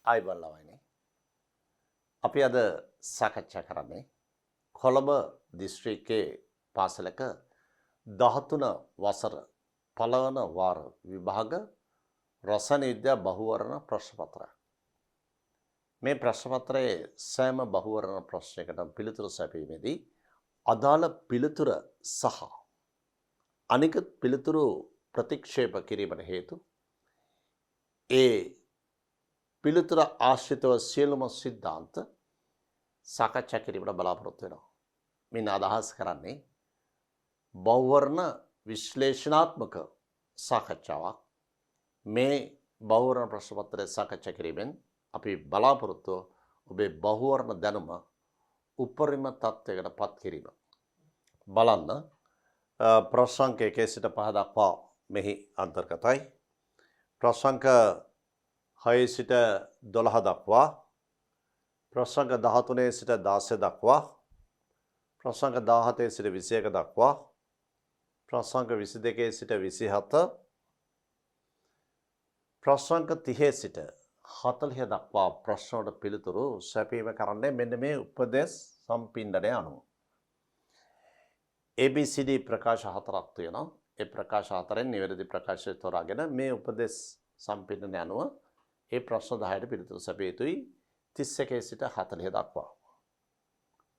ආයිබෝන් ළමයිනි. අපි අද සාකච්ඡා කරන්නේ කොළඹ දිස්ත්‍රික්කයේ පාසලක 13 වසර පළවන වාර විභාග රසායන විද්‍යා බහුවර්ණ ප්‍රශ්න පත්‍රය. මේ ප්‍රශ්න පත්‍රයේ සෑම බහුවර්ණ ප්‍රශ්නයකට පිළිතුරු සැපීමේදී අදාළ පිළිතුර සහ අනිකුත් පිළිතුරු ප්‍රතික්ෂේප කිරීමට හේතු ඒ පිළිතුර ආශ්‍රිතව සියලුම සිද්ධාන්ත සාකච්ඡා කිරීමට බලාපොරොත්තු වෙනවා. මින් අදහස් කරන්නේ බහුවර්ණ විශ්ලේෂණාත්මක සාකච්ඡාවක්. මේ බහුවර්ණ ප්‍රශ්න පත්‍රය සාකච්ඡා කිරීමෙන් අපි බලාපොරොත්තු ඔබේ බහුවර්ණ දැනුම උපරිම තත්ත්වයකට පත් කිරීම. බලන්න ප්‍රශ්න 1 සිට 5 දක්වා මෙහි අන්තර්ගතයි. ප්‍රශ්න 6 සිට 12 දක්වා, ප්‍රශ්න 13 සිට 16 දක්වා, ප්‍රශ්න 17 සිට 21 දක්වා, ප්‍රශ්න 22 සිට 27, ප්‍රශ්න 30 සිට 40 දක්වා ප්‍රශ්නවලට පිළිතුරු සැපීම කරන්නේ මෙන්න මේ උපදේශ සම්පින්ඩනය අනුව. ABCD ප්‍රකාශ හතරක් තියෙනවා. ඒ ප්‍රකාශ හතරෙන් නිවැරදි ප්‍රකාශය තෝරාගෙන මේ උපදේශ සම්පින්ඩනය අනුව ඒ ප්‍රශ්න 10ට පිළිතුරු සැපිය යුතුයි 31 සිට 40 දක්වා.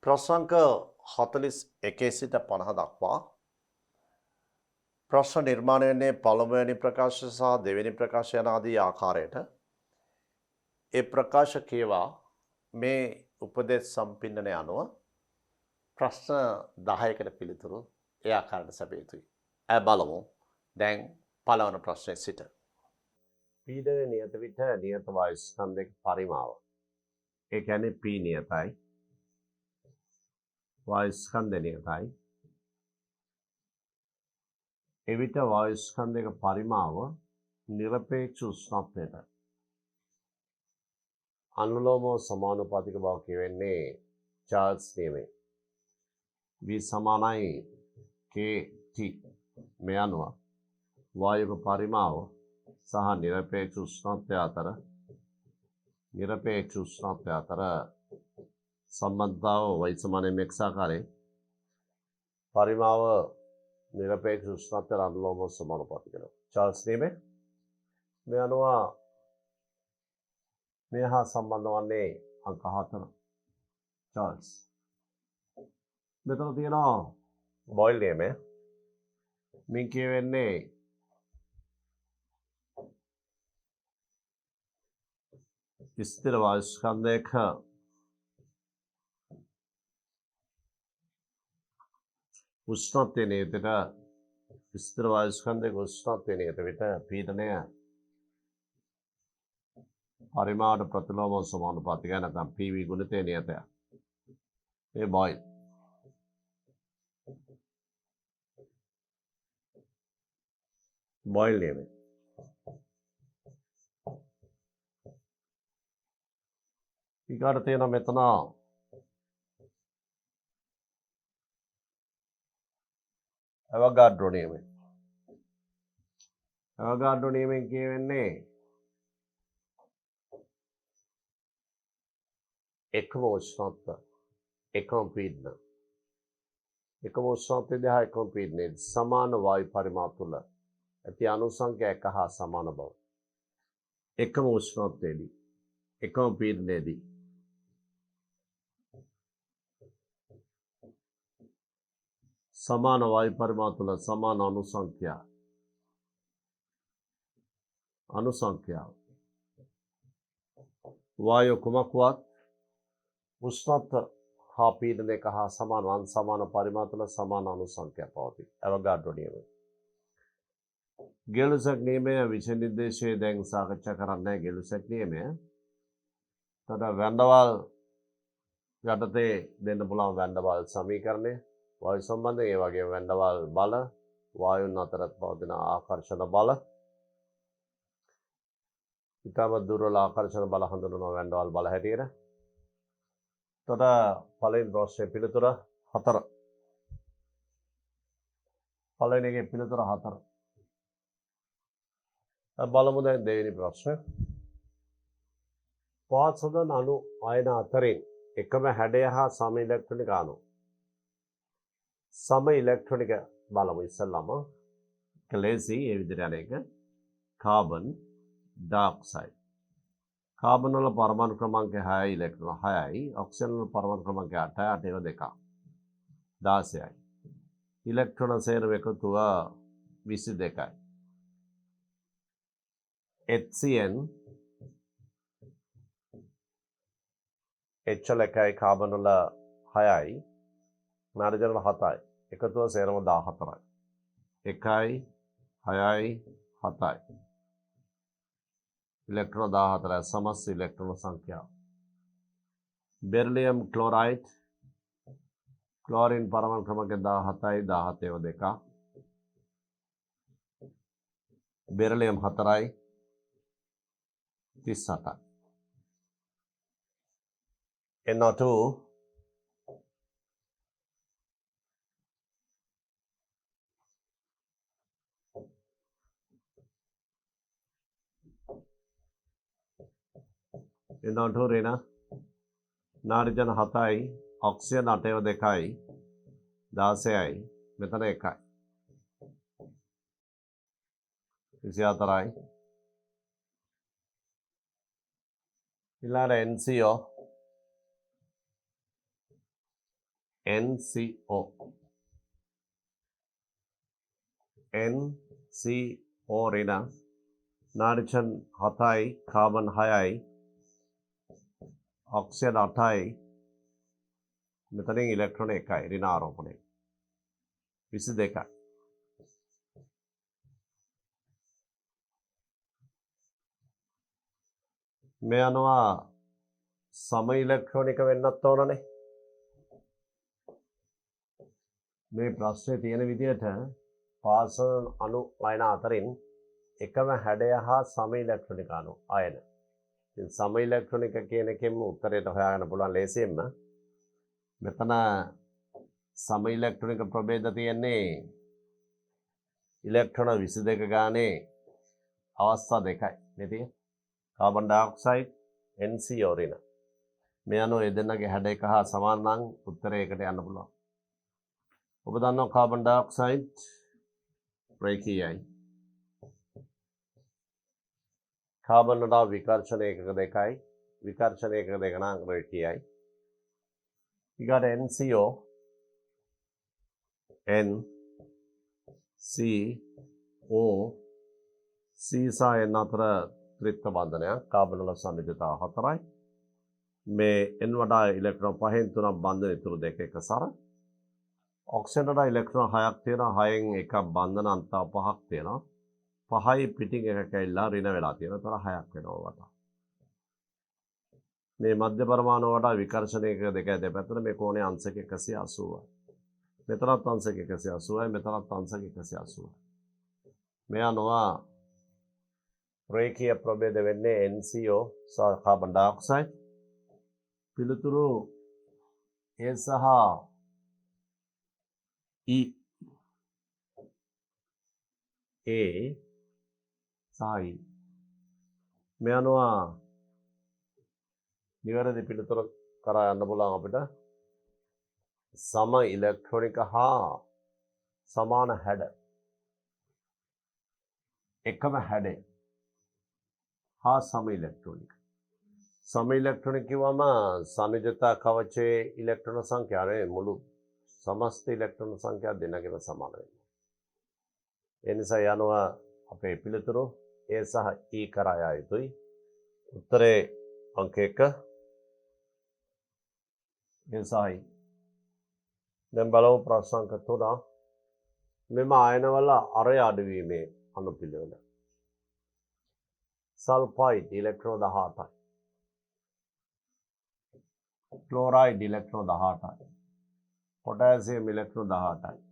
ප්‍රශ්න 41 සිට 50 දක්වා ප්‍රශ්න නිර්මාණය වෙන්නේ පළමුවෙනි ප්‍රකාශ සහ දෙවෙනි ප්‍රකාශ යන ආදී ආකාරයට. ඒ ප්‍රකාශ කියවා මේ උපදේශ සම්පින්ඩනය අනුව ප්‍රශ්න 10කට පිළිතුරු ඒ ආකාරයට සැපිය යුතුයි. බලමු. දැන් පළවන ප්‍රශ්නයේ සිට. පීඩන නියත විට නියත වායු ස්කන්ධයක පරිමාව. ඒ කියන්නේ P නියතයි. වායු ස්කන්ධය නියතයි. එවිට වායු ස්කන්ධයක පරිමාව නිරපේක්ෂ උෂ්ණත්වයට අනුලෝම සමානුපාතික බව කියවෙන්නේ චාර්ල්ස් නියමයෙන්. V සමානයි KT. මේ අනුව වායුක පරිමාව සහ නිරපේක්ෂ උෂ්ණත්වය අතර සම්බන්ධතාව y සමානයි mx ආකාරයේ පරිමාව නිරපේක්ෂ උෂ්ණත්වයට අනුලෝම සමානුපාතික වෙනවා. චාර්ල්ස් නියමය. මේ අනුව මේ හා සම්බන්ධ වන්නේ අංක 4. චාර්ල්ස්. මෙතන තියෙනවා බොයිල් නියමය. මින් කියවෙන්නේ ස්ථිර වායු ස්කන්ධයක උෂ්ණත්වය නියතට ස්ථිර වායු ස්කන්ධයක උෂ්ණත්වය නියත විට පීඩනය පරිමාවට ප්‍රතිලෝම සමානුපාතිකයි. නැත්නම් PV ගුණිතය නියතය. ඒ බොයිල්. බොයිල් නියමය. ඊගාට තියෙනවා මෙතන අවගාඩ්‍රෝ නියමය. අවගාඩ්‍රෝ නියමයෙන් කියවෙන්නේ එකම උෂ්ණත්ව එකම පීඩන. එකම උෂ්ණත්වය හා එකම පීඩනයේ සමාන වායු පරිමාව තුළ ඇති අණු සංඛ්‍යා 1 හා සමාන බව. එකම උෂ්ණත්වයේදී එකම පීඩනයේදී සමාන වායු පරිමාව තුළ සමාන අණු සංඛ්‍යාව වායු කුමක්වත් උෂ්ණත්ව හා පීඩන 1 හා සමාන පරිමාව තුළ සමාන අණු සංඛ්‍යා පවතී. අවගාඩ්‍රෝ නියමය. ගෙලුසක් නියමය විෂය නිර්දේශයේ දැන් සාකච්ඡා කරන්නේ ගෙලුසක් නියමය. තද වැන්ඩවාල් යටතේ දෙන්න පුළුවන් වැන්ඩවාල් සමීකරණය වායු සම්බන්ධයෙන්, ඒ වගේම වැන්ඩවාල් බල, වායුන් අතරත් පවතින ආකර්ෂණ බල, ඉතාමත් දුර්වල ආකර්ෂණ බල හඳුන්වනවා වැන්ඩවාල් බල හැටියට. තද පළවෙනි ප්‍රශ්නයේ පිළිතුර 4. පළවෙනි එකේ පිළිතුර 4. බලමු දැන් දෙවෙනි ප්‍රශ්නය. පාසද අණු අයන අතරින් එකම හැඩය හා සම ඉලෙක්ට්‍රොනික අණු. සම ඉලෙක්ට්‍රොනික බලමු ඉස්සල්ලාම. ලේසි ඒ විදිහට යන එක. Carbon dioxide. කාබන් වල පරමාණු ක්‍රමාංකය 6යි ඉලෙක්ට්‍රෝන 6යි. ඔක්සිජන් වල පරමාණු ක්‍රමාංකය 8යි 8 ඒවා 2ක්. 16යි. ඉලෙක්ට්‍රෝන සේරම එකතුව 22යි. HCN HL එකයි කාබන් වල 6යි නයිට්‍රජන් වල 7යි එකතුව සේරම 14යි 1යි 6යි 7යි ඉලෙක්ට්‍රෝන 14යි සමස්ත ඉලෙක්ට්‍රෝන සංඛ්‍යාව බෙරිලියම් ක්ලෝරයිඩ් ක්ලෝරින් පරමාණු ක්‍රමාංක 17යි 17 ඒවා 2ක් බෙරිලියම් 4යි 38යි NO2 NO2 රින නයිට්‍රජන් 7යි ඔක්සිජන් 8 ඒවා 2යි 16යි මෙතන 1යි 24යි ඊළඟ NCO NCO රින නයිට්‍රජන් 7යි කාබන් 6යි ඔක්සිජන් 8යි මෙතනින් ඉලෙක්ට්‍රෝන 1යි ඍණ ආරෝපණය 22යි මේ අනුව සම ඉලෙක්ට්‍රෝනික වෙන්නත් ඕනනේ මේ ප්‍රශ්නේ තියෙන විදිහට පාසල් අණු අයන අතරින් එකම හැඩය හා සම ඉලෙක්ට්‍රෝනික අණු අයන ඉතින් සම ඉලෙක්ට්‍රෝනික කියන එකෙන්ම උත්තරයට හොයාගන්න පුළුවන් ලේසියෙන්ම මෙතන සම ඉලෙක්ට්‍රොනික ප්‍රභේද තියෙන්නේ ඉලෙක්ට්‍රෝන 22 ගානේ අවස්ථා දෙකයි නේද? Carbon dioxide NCO රින. මේ අනුව ඒ දෙන්නගේ හැඩ එක හා සමාන නම් උත්තරයකට යන්න පුළුවන්. ඔබ දන්නවා කාබන් ඩයොක්සයිඩ් රේඛීයයි. කාබන් වල විකර්ෂණ ඒකක දෙකයි. විකර්ෂණ ඒකක දෙක නම් රේඛීයයි. You got NCO, N, C, O, C සහ N අතර ත්‍රිත්ව බන්ධනයක් කාබන් වල සම්බන්ධතාව 4යි. මේ N වඩා ඉලෙක්ට්‍රෝන 5න් 3ක් බන්ධන ඉතුරු දෙක එකසර. ඔක්සිජන් වල ඉලෙක්ට්‍රෝන 6ක් තියෙනවා 6න් එකක් බන්ධන අන්තව 5ක් තියෙනවා. 5යි පිටින් එකක් ඇවිල්ලා ඍණ වෙලා තියෙනවා. ඒතර 6ක් වෙනවා වටා. මේ මධ්‍ය පරමාණු වල විකර්ෂණයක දෙක දෙපැත්තට මේ කෝණයේ අංශක 180යි. මෙතනත් අංශක 180යි මෙතනත් අංශක 180යි. මේ අනුව රේඛීය ප්‍රභේද වෙන්නේ NCO සහ කාබන් ඩයොක්සයිඩ්. පිළිතුරු A සහ E A සහ E මේ අනුව නිවැරදි පිළිතුර කරා යන්න පුළුවන් අපිට සම ඉලෙක්ට්‍රොනික හා සමාන හැඩ එකම හැඩය හා සම ඉලෙක්ට්‍රොනික සම ඉලෙක්ට්‍රොනික කිව්වම සංයුජතා කවචයේ ඉලෙක්ට්‍රෝන සංඛ්‍යාවේ මුළු සමස්ත ඉලෙක්ට්‍රෝන සංඛ්‍යාව දෙන්නගෙම සමාන වෙනවා. ඒ නිසා යනවා අපේ පිළිතුරු A සහ E කරා යා යුතුයි. උත්තරේ අංක 1 එසයි. දැන් බලමු ප්‍රශ්න අංක 3. මෙම ආයනවල අරය අඩුවීමේ අනුපිළිවෙල. සල්ෆයිඩ් ඉලෙක්ට්‍රෝන 18යි. ක්ලෝරයිඩ් ඉලෙක්ට්‍රෝන 18යි. පොටෑසියම් ඉලෙක්ට්‍රෝන 18යි.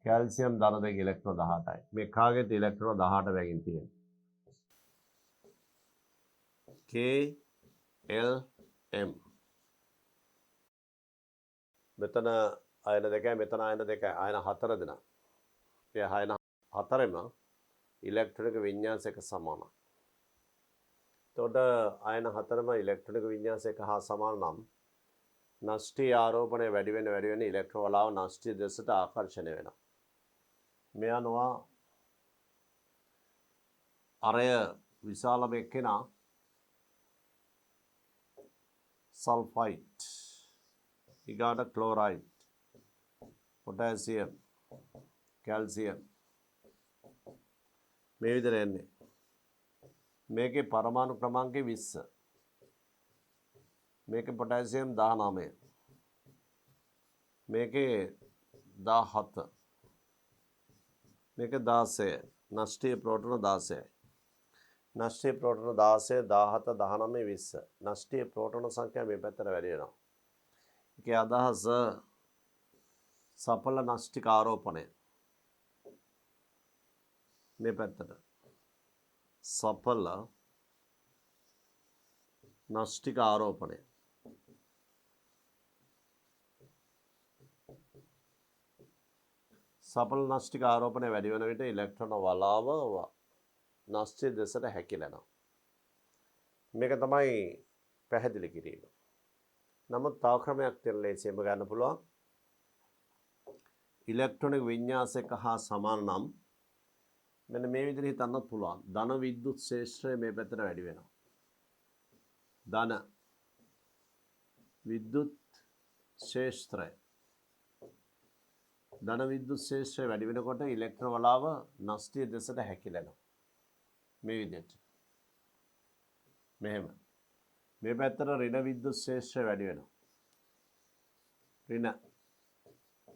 කැල්සියම් ධන දෙක ඉලෙක්ට්‍රෝන 18යි. මේ කාගෙත් ඉලෙක්ට්‍රෝන 18 වැගින් තියෙනවා. K L M මෙතන අයන දෙකයි මෙතන අයන දෙකයි අයන 4 දෙනා. මේ අයන 4ෙම ඉලෙක්ට්‍රොනික වින්‍යාසයක සමානයි. එතකොට අයන හතරම ඉලෙක්ට්‍රොනික විඤ්ඤාසයක හා සමාන නම් නෂ්ටි ආරෝපණය වැඩි වෙන ඉලෙක්ට්‍රෝන වලාව නෂ්ටි දෙසට ආකර්ෂණය වෙනවා. මේ අනුව අරය විශාලම එක්කෙනා සල්ෆයිඩ් ඊගාට ක්ලෝරයිඩ් පොටෑසියම් කැල්සියම් මේ විදිහට එන්නේ. මේකේ පරමාණු ක්‍රමාංකය 20. මේකේ පොටෑසියම් 19. මේකේ 17. මේකේ 16. නෂ්ටීය ප්‍රෝටෝන 16යි. නෂ්ටීය ප්‍රෝටෝන 16, 17, 19, 20. නෂ්ටීය ප්‍රෝටෝන සංඛ්‍යාව මේ පැත්තට වැඩි වෙනවා. ඒකේ අදහස සඵල නෂ්ටික ආරෝපණය. මේ පැත්තට සඵල නෂ්ටික ආරෝපණය. සඵල නෂ්ටික ආරෝපණය වැඩි වෙන විට ඉලෙක්ට්‍රෝන වලාව නෂ්ටි දෙසට හැකිලෙනවා. මේක තමයි පැහැදිලි කිරීම. නමුත් තව ක්‍රමයක් තියෙන ලේසියෙන්ම ගන්න පුළුවන්. ඉලෙක්ට්‍රොනික විඤ්ඤාසයක හා සමාන නම් මෙන්න මේ විදිහට හිතන්නත් පුළුවන්. ධන විද්‍යුත් ක්ෂේත්‍රය මේ පැත්තට වැඩි වෙනවා. ධන විද්‍යුත් ක්ෂේත්‍රය වැඩි වෙනකොට ඉලෙක්ට්‍රෝන වලාව නෂ්ටිය දෙසට හැකිලෙනවා. මේ විදිහට. මෙහෙම. මේ පැත්තට ඍණ විද්‍යුත් ක්ෂේත්‍රය වැඩි වෙනවා. ඍණ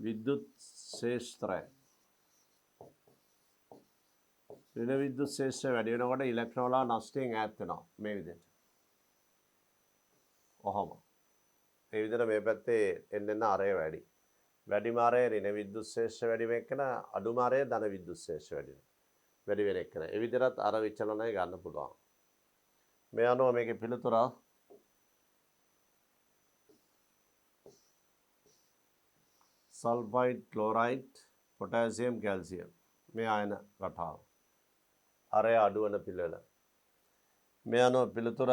විද්‍යුත් ක්ෂේත්‍රය. ඍණ විද්‍යුත් ක්ෂේත්‍රය වැඩි වෙනකොට ඉලෙක්ට්‍රෝන වල නෂ්ටයෙන් ඈත් වෙනවා මේ විදිහට. ඔහොම. මේ විදිහට මේ පැත්තේ එන්න අරය වැඩි. වැඩිම අරය ඍණ විද්‍යුත් ක්ෂේත්‍රය වැඩි වෙන එකන අඩුම අරය ධන විද්‍යුත් ක්ෂේත්‍රය වැඩි වෙන එකන. ඒ විදිහට අර විචලනය ගන්න පුළුවන්. මේ අනුව මේකේ පිළිතුර සල්ෆයිඩ් ක්ලෝරයිඩ් පොටෑසියම් කැල්සියම් මේ ආයන රටාව. අරය අඩුවන පිළිවෙල. මේ අනුව පිළිතුර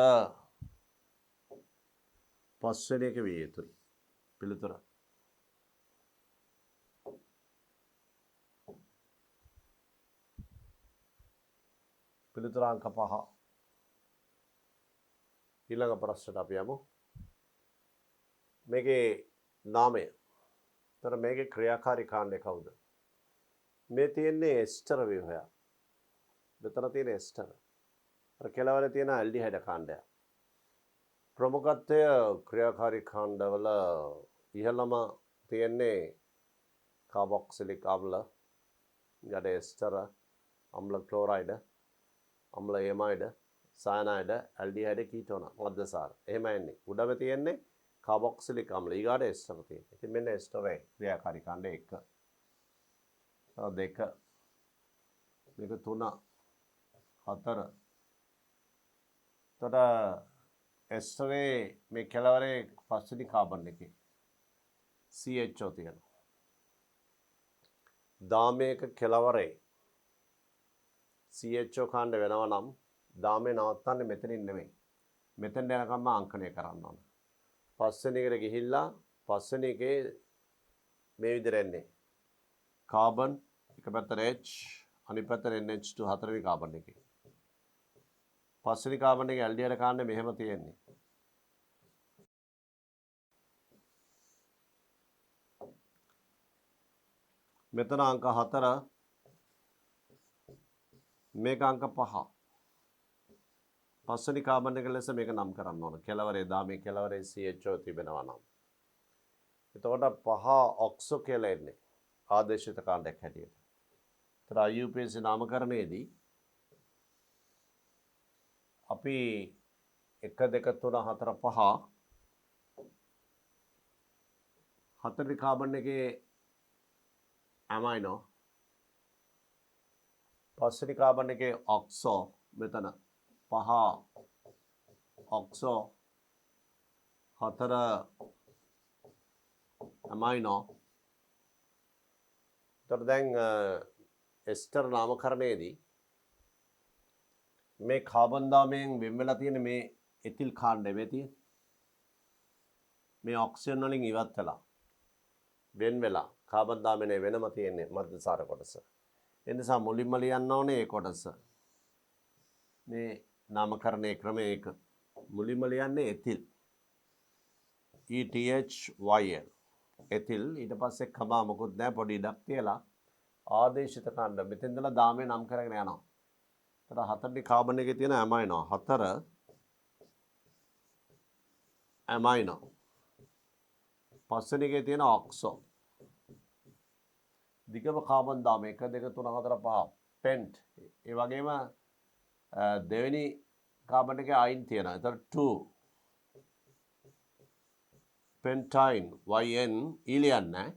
පස්වෙනි එක විය යුතුයි. පිළිතුර අංක 5. ඊළඟ ප්‍රශ්නට අපි යමු. මේකේ නාමය. තර මේකේ ක්‍රියාකාරී කාණ්ඩය කවුද? මේ තියෙන්නේ එස්ටර් ව්‍යුහය. මෙතන තියෙන එස්ටර්. අර කෙළවරේ තියෙන ඇල්ඩිහයිඩ් කාණ්ඩය. ප්‍රමුඛත්වය ක්‍රියාකාරී කාණ්ඩවල ඉහළම තියෙන්නේ කාබොක්සිලික් අම්ල, ඊට එස්ටර්, අම්ල ක්ලෝරයිඩ්, අම්ල එමයිඩ්, සයනයිඩ්, ඇල්ඩිහයිඩ්, කීටෝන, මද්දසාර. එහෙම එන්නේ. උඩම තියෙන්නේ කාබොක්සිලික් අම්ල. ඊගාට එස්ටර් තියෙනවා. ඉතින් මෙන්න එස්ටරේ ක්‍රියාකාරී කාණ්ඩය 1. 2 මේක 3 4. එතකොට එස්ටරේ මේ කෙළවරේ පස්වෙනි කාබන් එකේ CHO තියෙනවා. දාමයක කෙළවරේ CHO කාණ්ඩ වෙනවා නම් දාමේ නවත්තන්නේ මෙතනින් නෙමෙයි. මෙතෙන් යනකම්ම අංකණය කරන්න ඕන. පස්වෙනි එකට ගිහිල්ලා පස්වෙනි එකේ මේ විදිහට එන්නේ. කාබන් එක පැත්තට H අනිත් පැත්තට NH2 හතරවෙනි කාබන් එකේ. පස්වෙනි කාබන් එකේ ඇල්ඩිහයිඩ් කාණ්ඩය මෙහෙම තියෙන්නේ. මෙතන අංක 4 මේක අංක 5. පස්වෙනි කාබන් එක ලෙස මේක නම් කරන්න ඕන. කෙළවරේ දාමේ කෙළවරේ CHO තිබෙනවා නම්. එතකොට 5 ඔක්සෝ කියලා එන්නේ. ආදේශිත කාණ්ඩයක් හැටියට. ඒතර IUPAC නාමකරණයේදී අපි 1 2 3 4 5 හතරවෙනි කාබන් එකේ ඇමයිනෝ පස්වෙනි කාබන් එකේ ඔක්සෝ මෙතන 5 ඔක්සෝ 4 ඇමයිනෝ. එතකොට දැන් එස්ටර් නාමකරණයේදී මේ කාබන් දාමයෙන් වෙන් වෙලා තියෙන මේ එතිල් කාණ්ඩය මේ තියෙන මේ ඔක්සිජන් වලින් ඉවත් වෙලා වෙන් වෙලා කාබන් දාමයේ වෙනම තියෙන්නේ මධ්‍යසාර කොටස. ඒ නිසා මුලින්ම ලියන්න ඕනේ ඒ කොටස. මේ නාමකරණයේ ක්‍රමය ඒක. මුලින්ම ලියන්නේ එතිල්. ETHYL. එතිල් ඊට පස්සේ කමා මොකුත් නැහැ පොඩි ඉඩක් තියලා ආදේශිත කාණ්ඩ මෙතෙන් ඉඳලා දාමේ නම් කරගෙන යනවා. තර හතරේ කාබන් එකේ තියෙන ඇමයිනෝ 4 ඇමයිනෝ. පස්වෙනි එකේ තියෙන ඔක්සෝ. දිගම කාබන් දාම 1 2 3 4 5 පෙන්ට්. ඒ වගේම දෙවෙනි කාබන් එකේ අයින් තියෙනවා. ඒතර 2 pentine yn ඊලියන්නේ.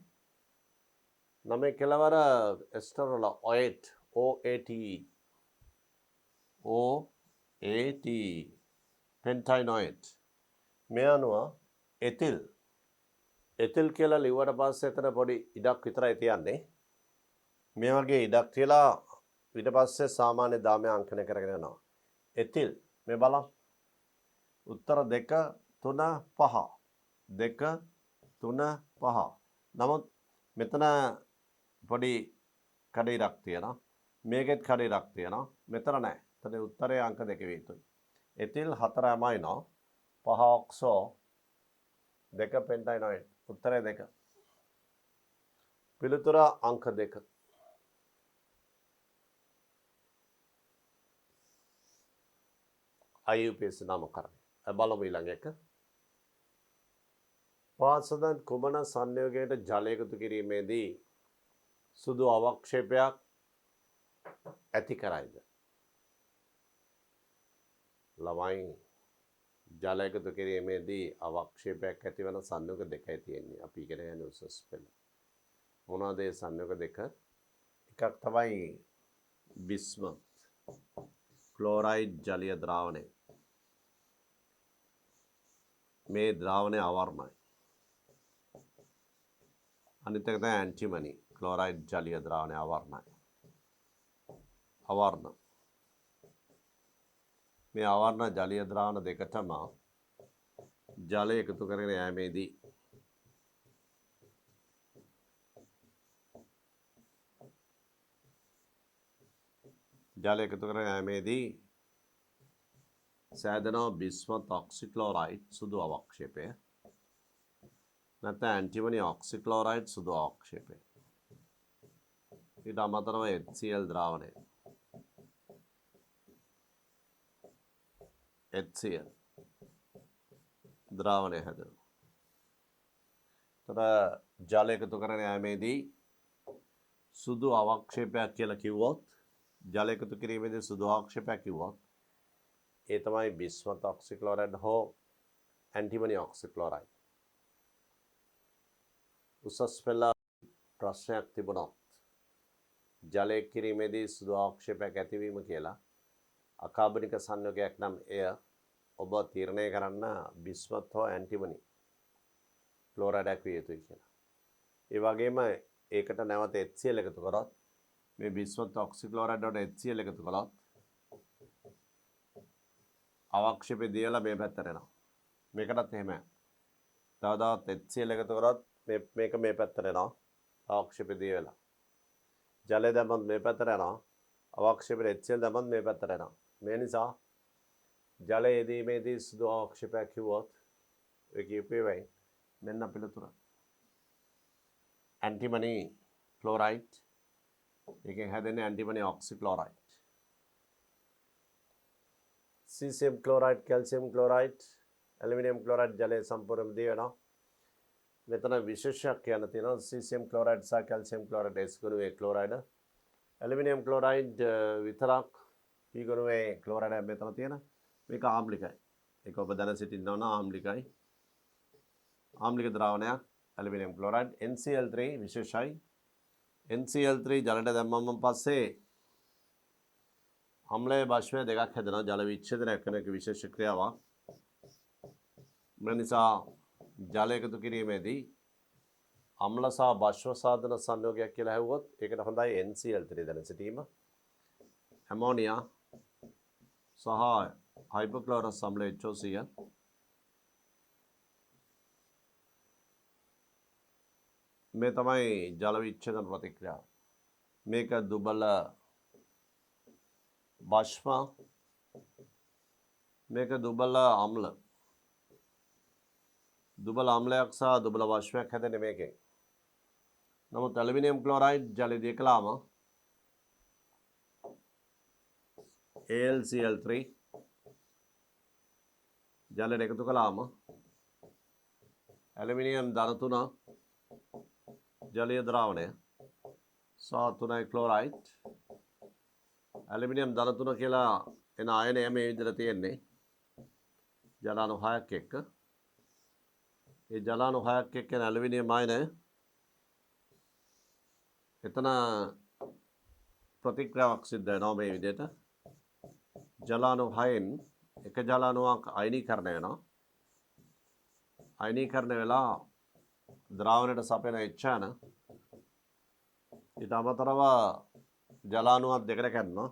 නමේ කෙලවර එස්ටර් වල OAT pentinoate. මේ අනුව එතිල් කියලා ලිව්වට පස්සේ එතන පොඩි ඉඩක් විතරයි තියන්නේ. මේ වගේ ඉඩක් තියලා ඊට පස්සේ සාමාන්‍ය දාමය අංකනය කරගෙන යනවා. එතිල් මේ බලන්න. උත්තර 2 3 5 2 3 5. නමුත් මෙතන පොඩි කඩේක් තියෙනවා. මේකෙත් කඩේක් තියෙනවා. මෙතන නැහැ. එතන උත්තරයේ අංක 2 වේ යුතුයි. Ethyl 4 amino 5 ඔක්සෝ 2 pentinoate. උත්තරය 2. පිළිතුර අංක 2. IUPAC නාමකරණය. බලමු ඊළඟ එක. පාසදන් කුමන සංයෝගයට ජල එකතු කිරීමේදී සුදු අවක්ෂේපයක් ඇති කරයිද? ළමයි ජල එකතු කිරීමේදී අවක්ෂේපයක් ඇතිවන සංයෝග දෙකයි තියෙන්නේ. අපි ඉගෙන ගන්න උසස් පෙළ. මොනවාද ඒ සංයෝග දෙක? එකක් තමයි බිස්මත් ක්ලෝරයිඩ් ජලීය ද්‍රාවණය. මේ ද්‍රාවණය අවර්ණයි. අනිත් එක තමයි ඇන්ටිමනි ක්ලෝරයිඩ් ජලීය ද්‍රාවණය අවර්ණයි. අවර්ණ මේ අවර්ණ ජලීය ද්‍රාවණ දෙකටම ජලය එකතු කරගෙන යෑමේදී සෑදෙනවා බිස්මත් ඔක්සික්ලෝරයිඩ් සුදු අවක්ෂේපය. නැත්නම් ඇන්ටිමනි ඔක්සික්ලෝරයිඩ් සුදු අවක්ෂේපය. ඊට අමතරව HCl ද්‍රාවණය. HCl ද්‍රාවණය හැදෙනවා. තර ජල එකතු කරගෙන යෑමේදී සුදු අවක්ෂේපයක් කියලා කිව්වොත් ජල එකතු කිරීමේදී සුදු අවක්ෂේපයක් කිව්වොත් ඒ තමයි බිස්මත් ඔක්සික්ලෝරයිඩ් හෝ ඇන්ටිමනි ඔක්සික්ලෝරයිඩ්. උසස් පෙළ ප්‍රශ්නයක් තිබුණොත් ජලය කිරීමේදී සුදු අවක්ෂේපයක් ඇතිවීම කියලා අකාබනික සංයෝගයක් නම් එය ඔබ තීරණය කරන්න බිස්මත් හෝ ඇන්ටිමනි ක්ලෝරයිඩයක් විය යුතුයි කියලා. ඒ වගේම ඒකට නැවත HCl එකතු කරොත් මේ බිස්මත් ඔක්සික්ලෝරයිඩ් වලට HCl එකතු කළොත් අවක්ෂේපය දියලා මේ පැත්තට එනවා. මේකටත් එහෙමයි. තවදාත් HCl එකතු කරොත් මේක මේ පැත්තට එනවා. අවක්ෂේපය දිය වෙලා. ජලය දැම්මත් මේ පැත්තට යනවා. අවක්ෂේපයට HCl දැම්මත් මේ පැත්තට එනවා. මේ නිසා ජලය යෙදීමේදී සුදු අවක්ෂේපයක් කිව්වොත් ඒ කියපේ වෙයි. මෙන්න පිළිතුර. ඇන්ටිමනි ක්ලෝරයිඩ් එකෙන් හැදෙන්නේ ඇන්ටිමනි ඔක්සික්ලෝරයිඩ්. cesium chloride, calcium chloride, aluminium chloride ජලය සම්පූර්ණයෙන්ම දී වෙනවා. මෙතන විශේෂයක් කියන්න තියෙනවා cesium chloride සහ calcium chloride S ගුණයේ ක්ලෝරයිඩ්. aluminium chloride විතරක් P ගුණයේ ක්ලෝරයිඩ් මෙතන තියෙන. මේක ආම්ලිකයි. ඒක ඔබ දැන සිටින්න ඕන ආම්ලිකයි. ආම්ලික ද්‍රාවණයක් aluminium chloride. NCl3 විශේෂයි. NCl3 ජලයට දැම්මම පස්සේ අම්ලයේ භාෂ්මය දෙකක් හැදෙනවා. ජල විච්ඡේදනයක් කරන එක විශේෂ ක්‍රියාවක්. මේ නිසා ජල එකතු කිරීමේදී අම්ල සහ භාෂ්ම සාධන සංයෝගයක් කියලා හැවුවොත් ඒකට හොඳයි NCl3 දැන සිටීම. ඇමෝනියා සහ හයිපොක්ලෝරස් අම්ල HOCl මේ තමයි ජල විච්ඡේදන ප්‍රතික්‍රියාව. මේක දුබල බෂ්ම, මේක දුබල අම්ල. දුබල අම්ලයක් සහ දුබල බෂ්මයක් හැදෙන්නේ මේකෙන්. නමුත් ඇලුමිනියම් ක්ලෝරයිඩ් ජලයේදී කළාම AlCl3 ජලයට එකතු කළාම ඇලුමිනියම් ධන 3 ජලීය ද්‍රාවණය සහ 3 ක්ලෝරයිඩ් ඇලුමිනියම් ධන 3 කියලා එන අයනය මේ විදිහට තියෙන්නේ ජලාණු 6ක් එක්ක. ඒ ජලාණු 6ක් එක්ක එන ඇලුමිනියම් අයනය එතන ප්‍රතික්‍රියාවක් සිද්ධ වෙනවා මේ විදිහට. ජලාණු 6න් එක ජලාණුවක් අයනීකරණය වෙනවා. අයනීකරණය වෙලා ද්‍රාවණයට සපයන එච්චාන ඊට අමතරව ජලාණුවක් දෙකට කැඩෙනවා.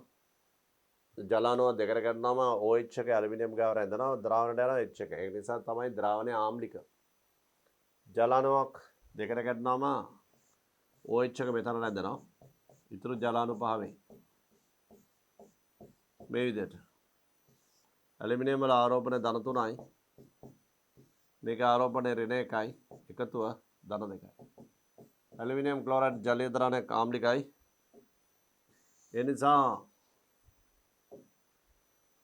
ජලාණුවක් දෙකට කැඩුනම OH එක ඇලුමිනියම් ගාව රැඳෙනවා, ද්‍රාවණයට යනවා H එක. ඒ නිසා තමයි ද්‍රාවණය ආම්ලික. ජලාණුවක් දෙකට කැඩුනම OH එක මෙතන රැඳෙනවා. ඉතුරු ජලාණු පහ වෙයි. මේ විදිහට ඇලුමිනියම් වල ආරෝපණය ධන 3යි. මේක ආරෝපණය ඍණ 1යි. එකතුව ධන 2යි. Aluminium chloride ජලීය ද්‍රාවණයක් ආම්ලිකයි. ඒ නිසා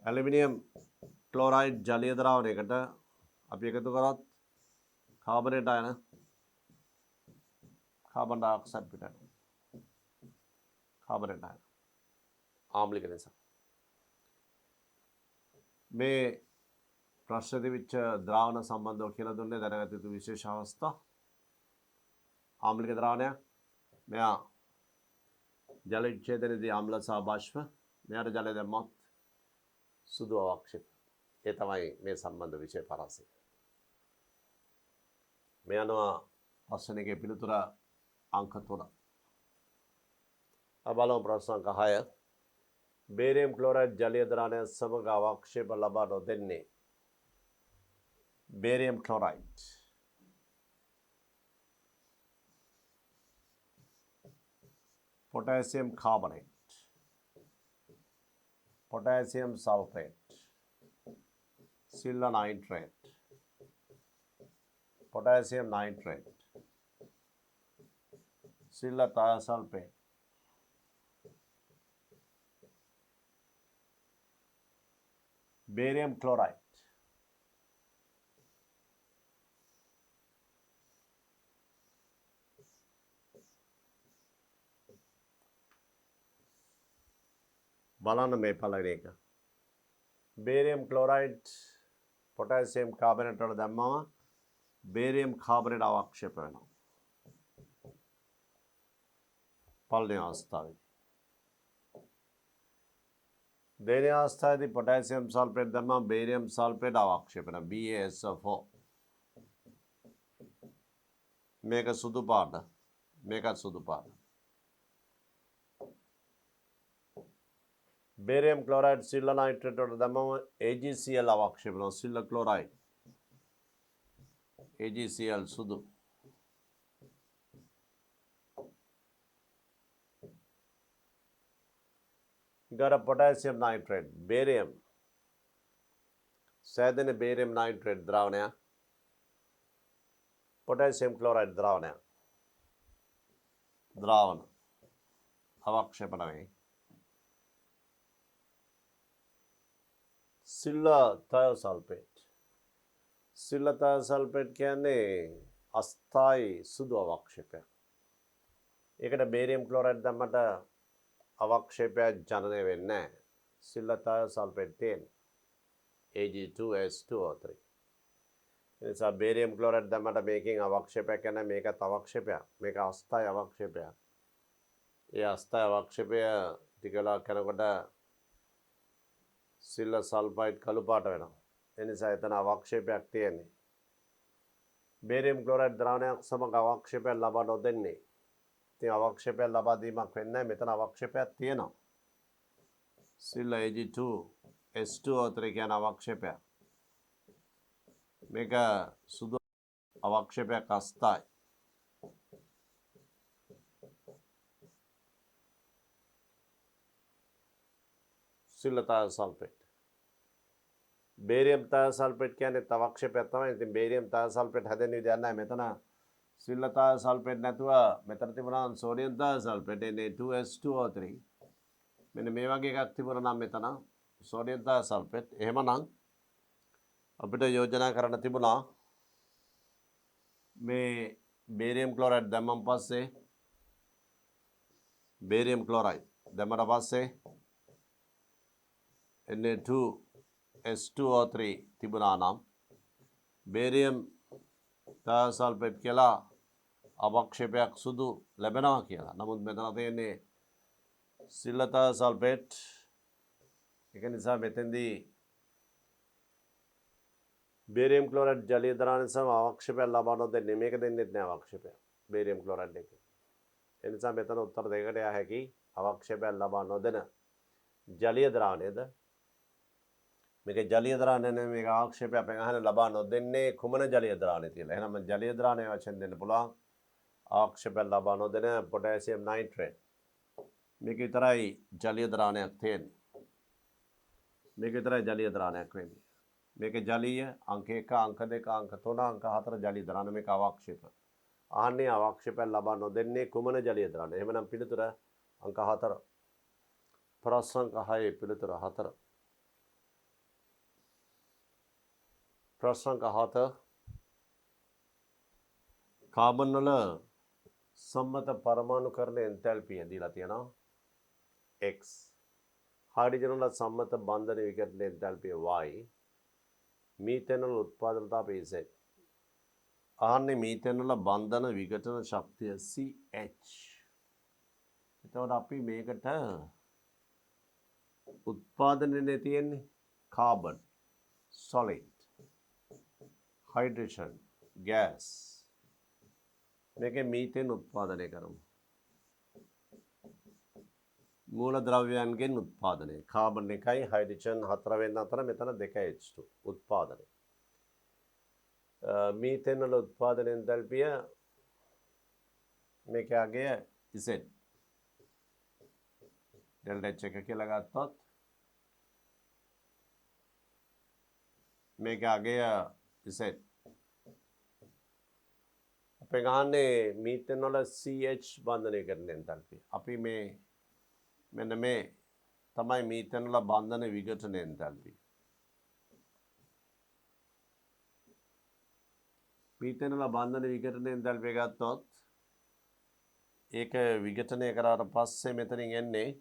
ඇලුමිනියම් ක්ලෝරයිඩ් ජලීය ද්‍රාවණයකට අපි එකතු කරොත් කාබනේට අයන කාබන් ඩයොක්සයිඩ් පිට යනවා. කාබනේට අයන ආම්ලික නිසා. මේ ප්‍රශ්න තිබිච්ච ද්‍රාවණ සම්බන්ධව කියලා දුන්නේ දැනගත යුතු විශේෂ අවස්ථා. ආම්ලික ද්‍රාවණයක් මෙයා ජල විච්ඡේදනයේදී ආම්ල සහ බාෂ්ප මෙයාට ජලය දැම්මොත් සුදු අවක්ෂිප. ඒ තමයි මේ සම්බන්ධ විෂය පරාසය. මේ අනුව ප්‍රශ්නයේ පිළිතුර අංක 3. බලමු ප්‍රශ්න අංක 6. බේරියම් ක්ලෝරයිඩ් ජලීය ද්‍රාවණය සමග අවක්ෂේප ලබා නොදෙන්නේ barium chloride, potassium carbonate, potassium sulfate, silver nitrate, potassium nitrate, silver thiosulfate, barium chloride. බලන්න මේ පළවෙනි එක. බේරියම් ක්ලෝරයිඩ් පොටෑසියම් කාබනේට් වල දැම්මම බේරියම් කාබනේට් අවක්ෂේප වෙනවා. පළවෙනි අවස්ථාවේදී. දෙවෙනි අවස්ථාවේදී පොටෑසියම් සල්ෆේට් දැම්මම බේරියම් සල්ෆේට් අවක්ෂේප වෙනවා. BaSO4. මේක සුදු පාට. මේකත් සුදු පාට. barium chloride silver nitrate වලට දැම්මම AgCl අවක්ෂේප වෙනවා. silver chloride AgCl සුදු. got a potassium nitrate barium සෑදෙන barium nitrate ද්‍රාවණය potassium chloride ද්‍රාවණය ද්‍රාවණ අවක්ෂේපණ වේ. silver thiosulfate. silver thiosulfate කියන්නේ අස්ථායි සුදු අවක්ෂේපයක්. ඒකට barium chloride දැම්මට අවක්ෂේපයක් ජනනය වෙන්නේ නැහැ. silver thiosulfate තියෙන Ag2S2O3. ඒ නිසා barium chloride දැම්මට මේකෙන් අවක්ෂේපයක් නැහැ. මේකත් අවක්ෂේපයක්. මේක අස්ථායි අවක්ෂේපයක්. ඒ අස්ථායි අවක්ෂේපය ටික වෙලාවක් යනකොට සිල්ලර් සල්ෆයිඩ් කළු පාට වෙනවා. ඒ නිසා එතන අවක්ෂේපයක් තියෙන්නේ. බේරියම් ක්ලෝරයිඩ් ද්‍රාවණයක් සමග අවක්ෂේපයක් ලබා නොදෙන්නේ. ඉතින් අවක්ෂේපයක් ලබා දීමක් වෙන්නේ නැහැ. මෙතන අවක්ෂේපයක් තියෙනවා. සිල්ලර් Ag2 H2O3 කියන අවක්ෂේපයක්. මේක සුදු අවක්ෂේපයක් අස්තයි. සිල්ල තයසල්ෆේට්. බේරියම් තයසල්ෆේට් කියන්නේ අවක්ෂේපයක් තමයි. ඉතින් බේරියම් තයසල්ෆේට් හැදෙන්න විදියක් නැහැ. මෙතන සිල්ල තයසල්ෆේට් නැතුව මෙතන තිබුණා සෝඩියම් තයසල්ෆේට් Na2H2O3. මෙන්න මේ වගේ එකක් තිබුණා නම් මෙතන සෝඩියම් තයසල්ෆේට්. එහෙමනම් අපිට යෝජනා කරන්න තිබුණා මේ බේරියම් ක්ලෝරයිඩ් දැම්මන් පස්සේ බේරියම් ක්ලෝරයිඩ් දැම්මට පස්සේ Na2H2O3 තිබුණා නම් බේරියම් තයසල්ෆේට් කියලා අවක්ෂේපයක් සුදු ලැබෙනවා කියලා. නමුත් මෙතන තියෙන්නේ සිල්ල තයසල්ෆේට්. ඒක නිසා මෙතෙන්දී බේරියම් ක්ලෝරයිඩ් ජලීය ද්‍රාවණය සම අවක්ෂේපයක් ලබා නොදෙන්නේ. මේක දෙන්නෙත් නෑ අවක්ෂේපයක් බේරියම් ක්ලෝරයිඩ් එක. ඒ නිසා මෙතන උත්තර දෙකකට යා හැකි. අවක්ෂේපයක් ලබා නොදෙන ජලීය ද්‍රාවණයද මේක ජලීය ද්‍රාවණය නෙමෙයි. මේක අවක්ෂේපයක් අපෙන් අහන්නේ ලබා නොදෙන්නේ කුමන ජලීය ද්‍රාවණය කියලා. එහෙනම් ජලීය ද්‍රාවණය වශයෙන් දෙන්න පුළුවන් අවක්ෂේපයක් ලබා නොදෙන පොටෑසියම් නයිට්‍රේට්. මේක විතරයි ජලීය ද්‍රාවණයක් තියෙන්නේ. මේක විතරයි ජලීය ද්‍රාවණයක් වෙන්නේ. මේක ජලීය අංක 1 අංක 2 අංක 3 අංක 4 ජලීය ද්‍රාවණ. මේක අවක්ෂේප. අහන්නේ අවක්ෂේපයක් ලබා නොදෙන්නේ කුමන ජලීය ද්‍රාවණය. එහෙමනම් පිළිතුර අංක 4. ප්‍රශ්න අංක 6 පිළිතුර 4. ප්‍රශ්න අංක 7 කාබන් වල සම්මත පරමාණුකරණ එන්තැල්පිය දීලා තියෙනවා x. හයිඩ්‍රජන් වල සම්මත බන්ධන විකටන එන්තැල්පිය y. මීතේන වල උත්පාදනතාවය z. ආන්නේ මීතේන වල බන්ධන විකටන ශක්තිය ch. එතකොට අපි මේකට උත්පාදනයේ තියෙන්නේ කාබන්, solid, hydrogen, gas. මේකේ මීතේන උත්පාදනය කරමු. මූලද්‍රව්‍යයන්ගෙන් උත්පාදනය. කාබන් 1යි හයිඩ්‍රජන් 4 වෙන අතර මෙතන 2H2 උත්පාදනය. මීතේන වල උත්පාදන එන්තැල්පිය මේකගේ Z. ඩෙල්ටා H එක කියලා ගත්තොත් මේකගේ Z. අපේ ගහන්නේ මීතේන වල CH බන්ධනය කරන එන්තැල්පිය. අපි මේ මෙන්න මේ තමයි මීතේන වල බන්ධන විඝටන එන්තැල්පිය. මීතේන වල බන්ධන විඝටන එන්තැල්පිය ගත්තොත් ඒක විඝටනය කරාට පස්සේ මෙතනින් එන්නේ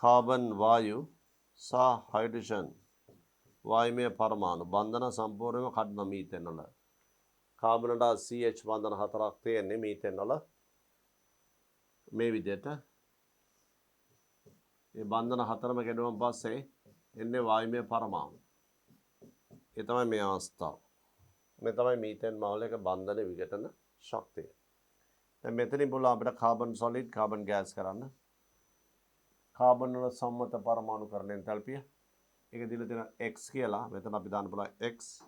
කාබන් වායු සහ හයිඩ්‍රජන් වායුමය පරමාණු බන්ධන සම්පූර්ණයෙන්ම කඩන මීතේන වල. කාබනට CH බන්ධන 4ක් තියෙන්නේ මීතේන වල. මේ විදිහට මේ බන්ධන 4ම කැඩුවන් පස්සේ එන්නේ වායුමය පරමාණු. ඒ තමයි මේ අවස්ථාව. මේ තමයි මීතේන් මවුලක බන්ධන විඝටන ශක්තිය. දැන් මෙතනින් පුළුවන් අපිට කාබන් සොලිඩ් කාබන් ගෑස් කරන්න. කාබන් වල සම්මත පරමාණුකරණ එන්තැල්පිය. ඒක දීලා තියෙන x කියලා. මෙතන අපි දාන්න පුළුවන් x.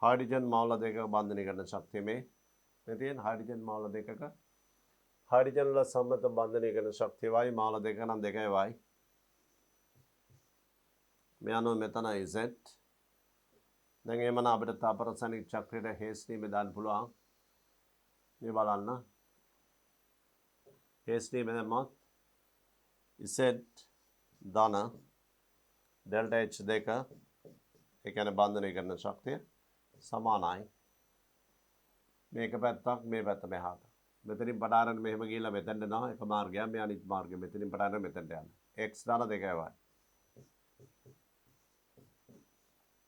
හයිඩ්‍රජන් මවුල දෙකක බන්ධනය කරන ශක්තිය මේ තියෙන හයිඩ්‍රජන් මවුල දෙකක හයිඩ්‍රජන් වල සම්මත බන්ධනය කරන ශක්තිය y මවුල දෙක නම් 2y. මේ අනුව මෙතන z. දැන් එමන අපිට තාපරසනික චක්‍රයේ හේස් නීමේ දාන්න පුළුවන්. මේ බලන්න. හේස් නීමේ දැම්මොත් z ධන ඩෙල්ටා H දෙක ඒ කියන්නේ බන්ධනය කරන ශක්තිය සමානයි. මේක පැත්තක් මේ පැත්ත මෙහාට. මෙතනින් පටන් මෙහෙම ගිහිල්ලා මෙතෙන්ට යනවා එක මාර්ගයක්. මේ අනිත් මාර්ගය මෙතනින් පටන් මෙතෙන්ට යනවා. x ධන 2y.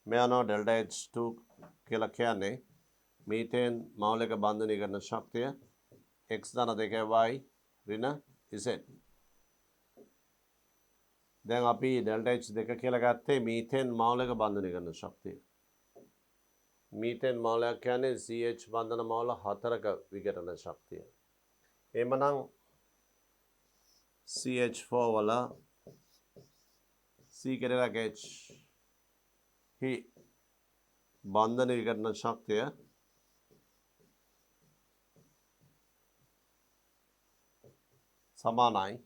මේ අනුව ඩෙල්ටා H2 කියලා කියන්නේ මීතේන් මවුලක බන්ධනය කරන ශක්තිය x ධන 2y ඍණ z. දැන් අපි ඩෙල්ටා H දෙක කියලා ගත්තේ මීතේන් මවුලක බන්ධනය කරන ශක්තිය. මීතේන් මවුලයක් කියන්නේ CH බන්ධන මවුල 4ක විඝටන ශක්තිය. එhmenan CH4 වල C කෙරෙලා H හි බන්ධන විකරණ ශක්තිය සමානයි.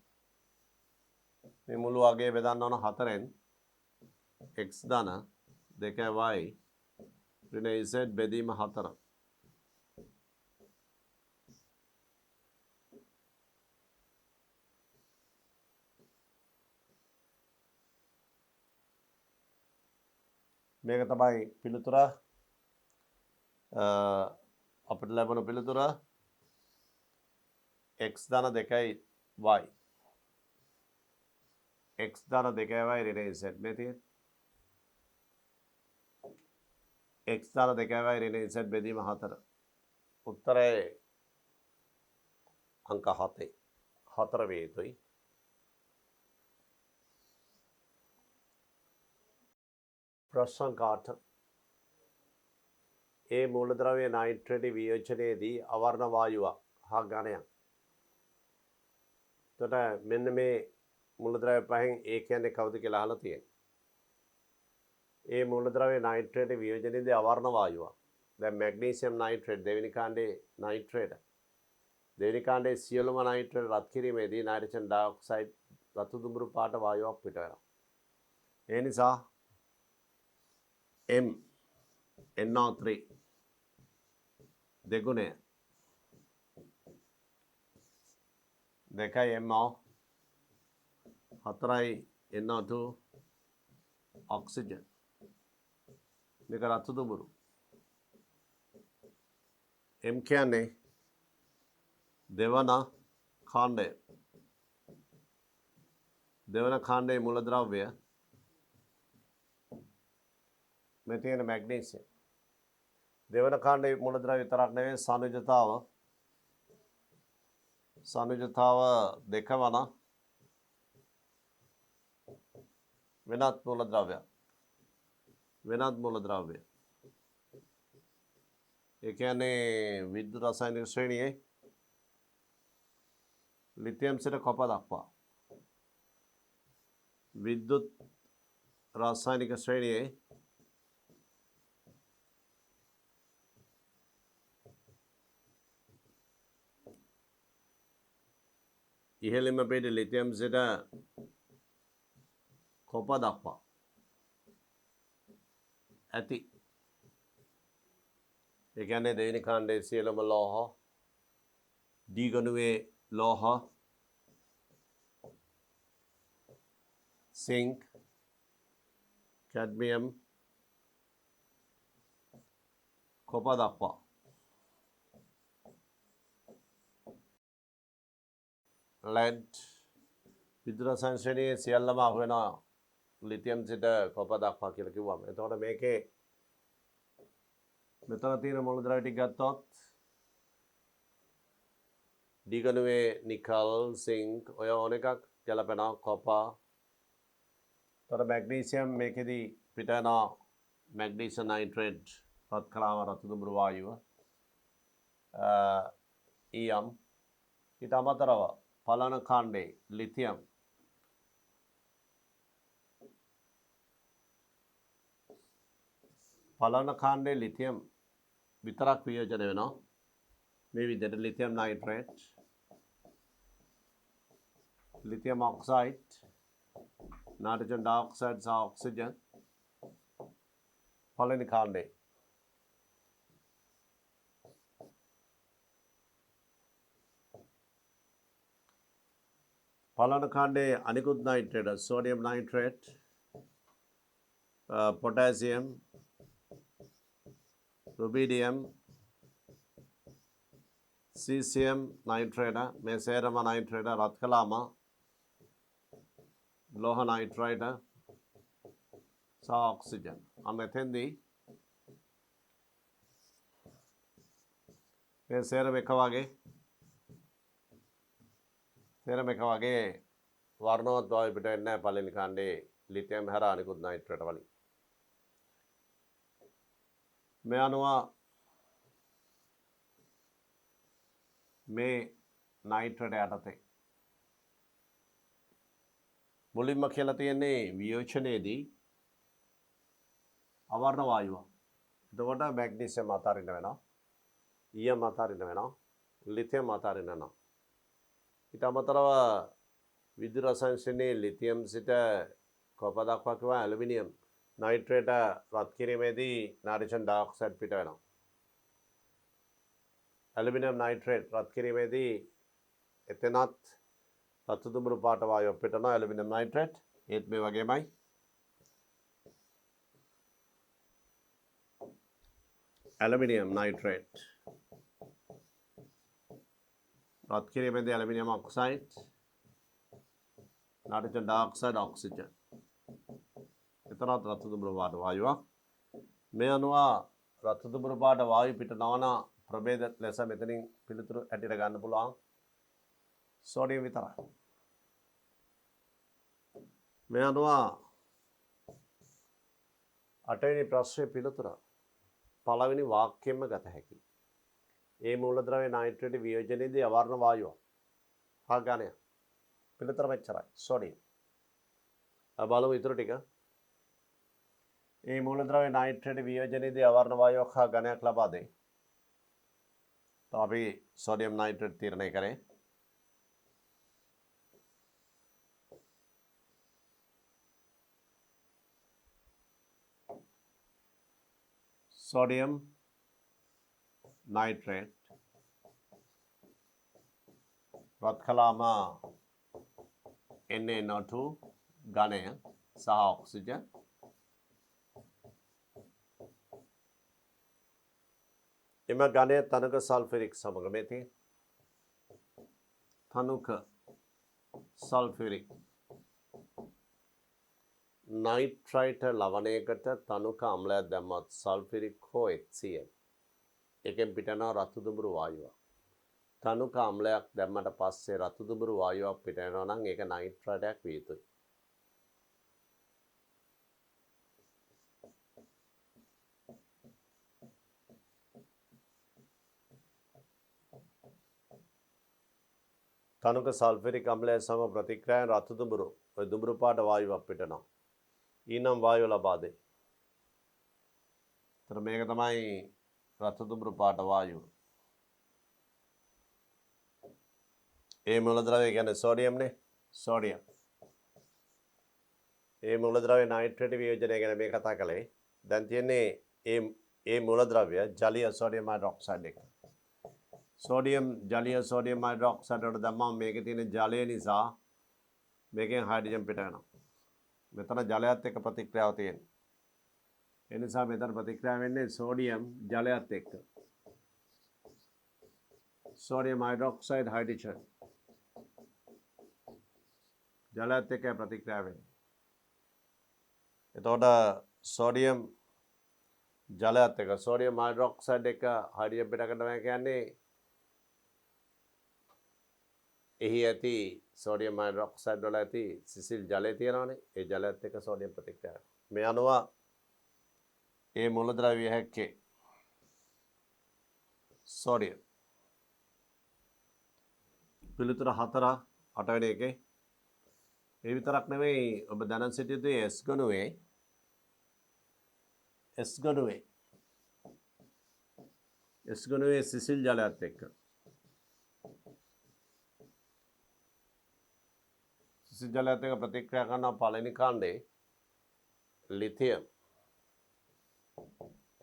මේ මුළු අගය බෙදන්න ඕන 4න් x ධන 2y ඍණ z බෙදීම 4. මේක තමයි පිළිතුර. අපිට ලැබෙන පිළිතුර x ධන 2y x ධන 2y ඍණ z මේ තියෙන්නේ x ධන 2y ඍණ z බෙදීම 4. උත්තරය අංක 7 4 වේ යුතුයි. ප්‍රශ්න 8 ඒ මූලද්‍රව්‍ය නයිට්‍රේට් වියෝජනයේදී අවර්ණ වායුවක් හා ඝනයක්. එතකොට මෙන්න මේ මූලද්‍රව්‍ය පහෙන් ඒ කියන්නේ කවුද කියලා අහලා තියෙනවා. ඒ මූලද්‍රව්‍ය නයිට්‍රේට් වියෝජනයේදී අවර්ණ වායුවක්. දැන් මැග්නීසියම් නයිට්‍රේට් දෙවෙනි කාණ්ඩේ නයිට්‍රේට්. දෙවෙනි කාණ්ඩේ සියලුම නයිට්‍රේට් රත් කිරීමේදී නයිට්‍රජන් ඩයොක්සයිඩ් රතු දුඹුරු පාට වායුවක් පිට වෙනවා. ඒ නිසා M NO3 දෙගුණය 2 MO 4 NO2 oxygen මේක රතු දුඹුරු. M කියන්නේ දෙවන කාණ්ඩයේ මූලද්‍රව්‍ය මේ තියෙන මැග්නීසියම්. දෙවන කාණ්ඩයේ මූලද්‍රව්‍ය විතරක් නෙවෙයි සංයුජතාව දෙකවන වෙනත් මූලද්‍රව්‍ය. ඒ කියන්නේ විද්‍යුත් රසායනික ශ්‍රේණියේ ලිතියම් සිට කොපර් දක්වා විද්‍යුත් රසායනික ශ්‍රේණියේ ඉහළින්ම පිට ලිතියම් සිට කොපර් දක්වා ඇති. ඒ කියන්නේ දෙවෙනි කාණ්ඩයේ සියලුම ලෝහ D ගණුවේ ලෝහ සිංක් කැඩ්මියම් කොපර් දක්වා ලෙඩ් විද්‍යුත් රසායන ශ්‍රේණියේ සියල්ලම අහු වෙනවා ලිතියම් සිට කොපර් දක්වා කියලා කිව්වම. එතකොට මේකේ මෙතන තියෙන මූලද්‍රව්‍ය ටික ගත්තොත් D ගණුවේ නිකල් සිංක් ඔය ඕන එකක් ගැලපෙනවා කොපර්. එතකොට මැග්නීසියම් මේකෙදී පිට වෙනවා මැග්නීසියම් නයිට්‍රේට් රත් කලාව රතු දුඹුරු වායුව ඊයම්. ඊට අමතරව පළවන කාණ්ඩේ ලිතියම් විතරක් වියෝජනය වෙනවා මේ විදිහට lithium nitrate lithium oxide nitrogen dioxide සහ ඔක්සිජන් පළවෙනි කාණ්ඩේ. පළවන කාණ්ඩේ අනිකුත් nitrate sodium nitrate potassium rubidium caesium nitrate මේ සේරම නයිට්‍රේට රත් කළාම ලෝහ නයිට්‍රේට සහ ඔක්සිජන්. එතෙන්දී මේ සේරම එක වගේ වර්ණවත් වායු පිට වෙන්නේ නැහැ පළවෙනි කාණ්ඩේ ලිතියම් හැර අනිකුත් නයිට්‍රේට වලින්. මේ අනුව මේ නයිට්‍රේට යටතේ මුලින්ම කියලා තියෙන්නේ වියෝජනයේදී අවර්ණ වායුව. එතකොට මැග්නීසියම් අතාරින්න වෙනවා. ඊයම් අතාරින්න වෙනවා. ලිතියම් අතාරින්න වෙනවා. ඊට අමතරව විද්‍යුත් රසායන ශ්‍රේණියේ ලිතියම් සිට කොපර් දක්වා කිව්වා ඇලුමිනියම් නයිට්‍රේට රත් කිරීමේදී නයිට්‍රජන් ඩයොක්සයිඩ් පිට වෙනවා. ඇලුමිනියම් නයිට්‍රේට් රත් කිරීමේදී එතනත් රතු දුඹුරු පාට වායුව පිට වෙනවා ඇලුමිනියම් නයිට්‍රේට්. ඒත් මේ වගේමයි ඇලුමිනියම් නයිට්‍රේට් රත් කිරීමේදී aluminium oxide nitrogen dioxide oxygen එතරම් රතු දුඹුරු පාට වායුවක්. මේ අනුව රතු දුඹුරු පාට වායු පිට නොවන ප්‍රභේද ලෙස මෙතනින් පිළිතුරු ඇටියට ගන්න පුළුවන් සෝඩියම් විතරයි. මේ අනුව 8 වෙනි ප්‍රශ්නයේ පිළිතුර පළවෙනි වාක්‍යයෙන්ම ගත හැකියි. ඒ මූලද්‍රව්‍ය නයිට්‍රේට් වියෝජනයේදී අවර්ණ වායුව හා ඝනය. පිළිතුර මෙච්චරයි. සෝඩියම්. බලමු ඊටු ටික. ඒ මූලද්‍රව්‍ය නයිට්‍රේට් වියෝජනයේදී අවර්ණ වායුවක් හා ඝනයක් ලබා දෙයි. तो अभी सोडियम नाइट्रेट तीर्णय करें. सोडियम नाइट्रेट रत्खलामा NaNO2 घनය සහ ඔක්සිජන් එම ඝනය තනක සල්ෆරික් සමග මේ තියෙන තනුක සල්ෆරික් නයිට්‍රයිට ලවණයකට තනුක අම්ලයක් දැම්මත් සල්ෆරික් හෝ HCl එකෙන් පිටනවා රතු දුඹුරු වායුවක්. තනුක අම්ලයක් දැම්මට පස්සේ රතු දුඹුරු වායුවක් පිට වෙනවා නම් ඒක නයිට්‍රයිටයක් විය යුතුයි. තනුක සල්ෆරික් අම්ලය සම ප්‍රතික්‍රියාවෙන් රතු දුඹුරු ඔය දුඹුරු පාට වායුවක් පිටනවා. ඊනම් වායුව ලබා දෙයි. ඒතර මේක තමයි රතු දුඹුරු පාට වායුව. ඒ මූලද්‍රව්‍ය කියන්නේ සෝඩියම්නේ. සෝඩියම්. ඒ මූලද්‍රව්‍ය නයිට්‍රේට් වියෝජනය ගැන මේ කතා කළේ. දැන් තියෙන්නේ ඒ මූලද්‍රව්‍ය ජලීය සෝඩියම් හයිඩ්‍රොක්සයිඩ් එක. සෝඩියම් ජලීය සෝඩියම් හයිඩ්‍රොක්සයිඩ් වලට දැම්මම මේකේ තියෙන ජලය නිසා මේකෙන් හයිඩ්‍රජන් පිට වෙනවා. මෙතන ජලයත් එක්ක ප්‍රතික්‍රියාව තියෙනවා. ඒ නිසා මෙතන ප්‍රතික්‍රියාව වෙන්නේ සෝඩියම් ජලයත් එක්ක. සෝඩියම් හයිඩ්‍රොක්සයිඩ් හයිඩ්‍රජන් ජලයත් එක්ක ප්‍රතික්‍රියාව වෙන්නේ. එතකොට සෝඩියම් ජලයත් එක්ක සෝඩියම් හයිඩ්‍රොක්සයිඩ් එක හයිඩ්‍රජන් පිට කරනවා කියන්නේ එහි ඇති සෝඩියම් හයිඩ්‍රොක්සයිඩ් වල ඇති සිසිල් ජලය තියෙනවානේ. ඒ ජලයත් එක්ක සෝඩියම් ප්‍රතික්‍රියාව. මේ අනුව ඒ මූලද්‍රව්‍ය හැක්කේ සෝඩියම්. පිළිතුර 4 8 වෙනි එකේ. ඒ විතරක් නෙවෙයි ඔබ දැන සිටිය යුතුයි S ගණුවේ සිසිල් ජලයත් එක්ක ජලයත් එක්ක ප්‍රතික්‍රියා කරන පළවෙනි කාණ්ඩේ lithium,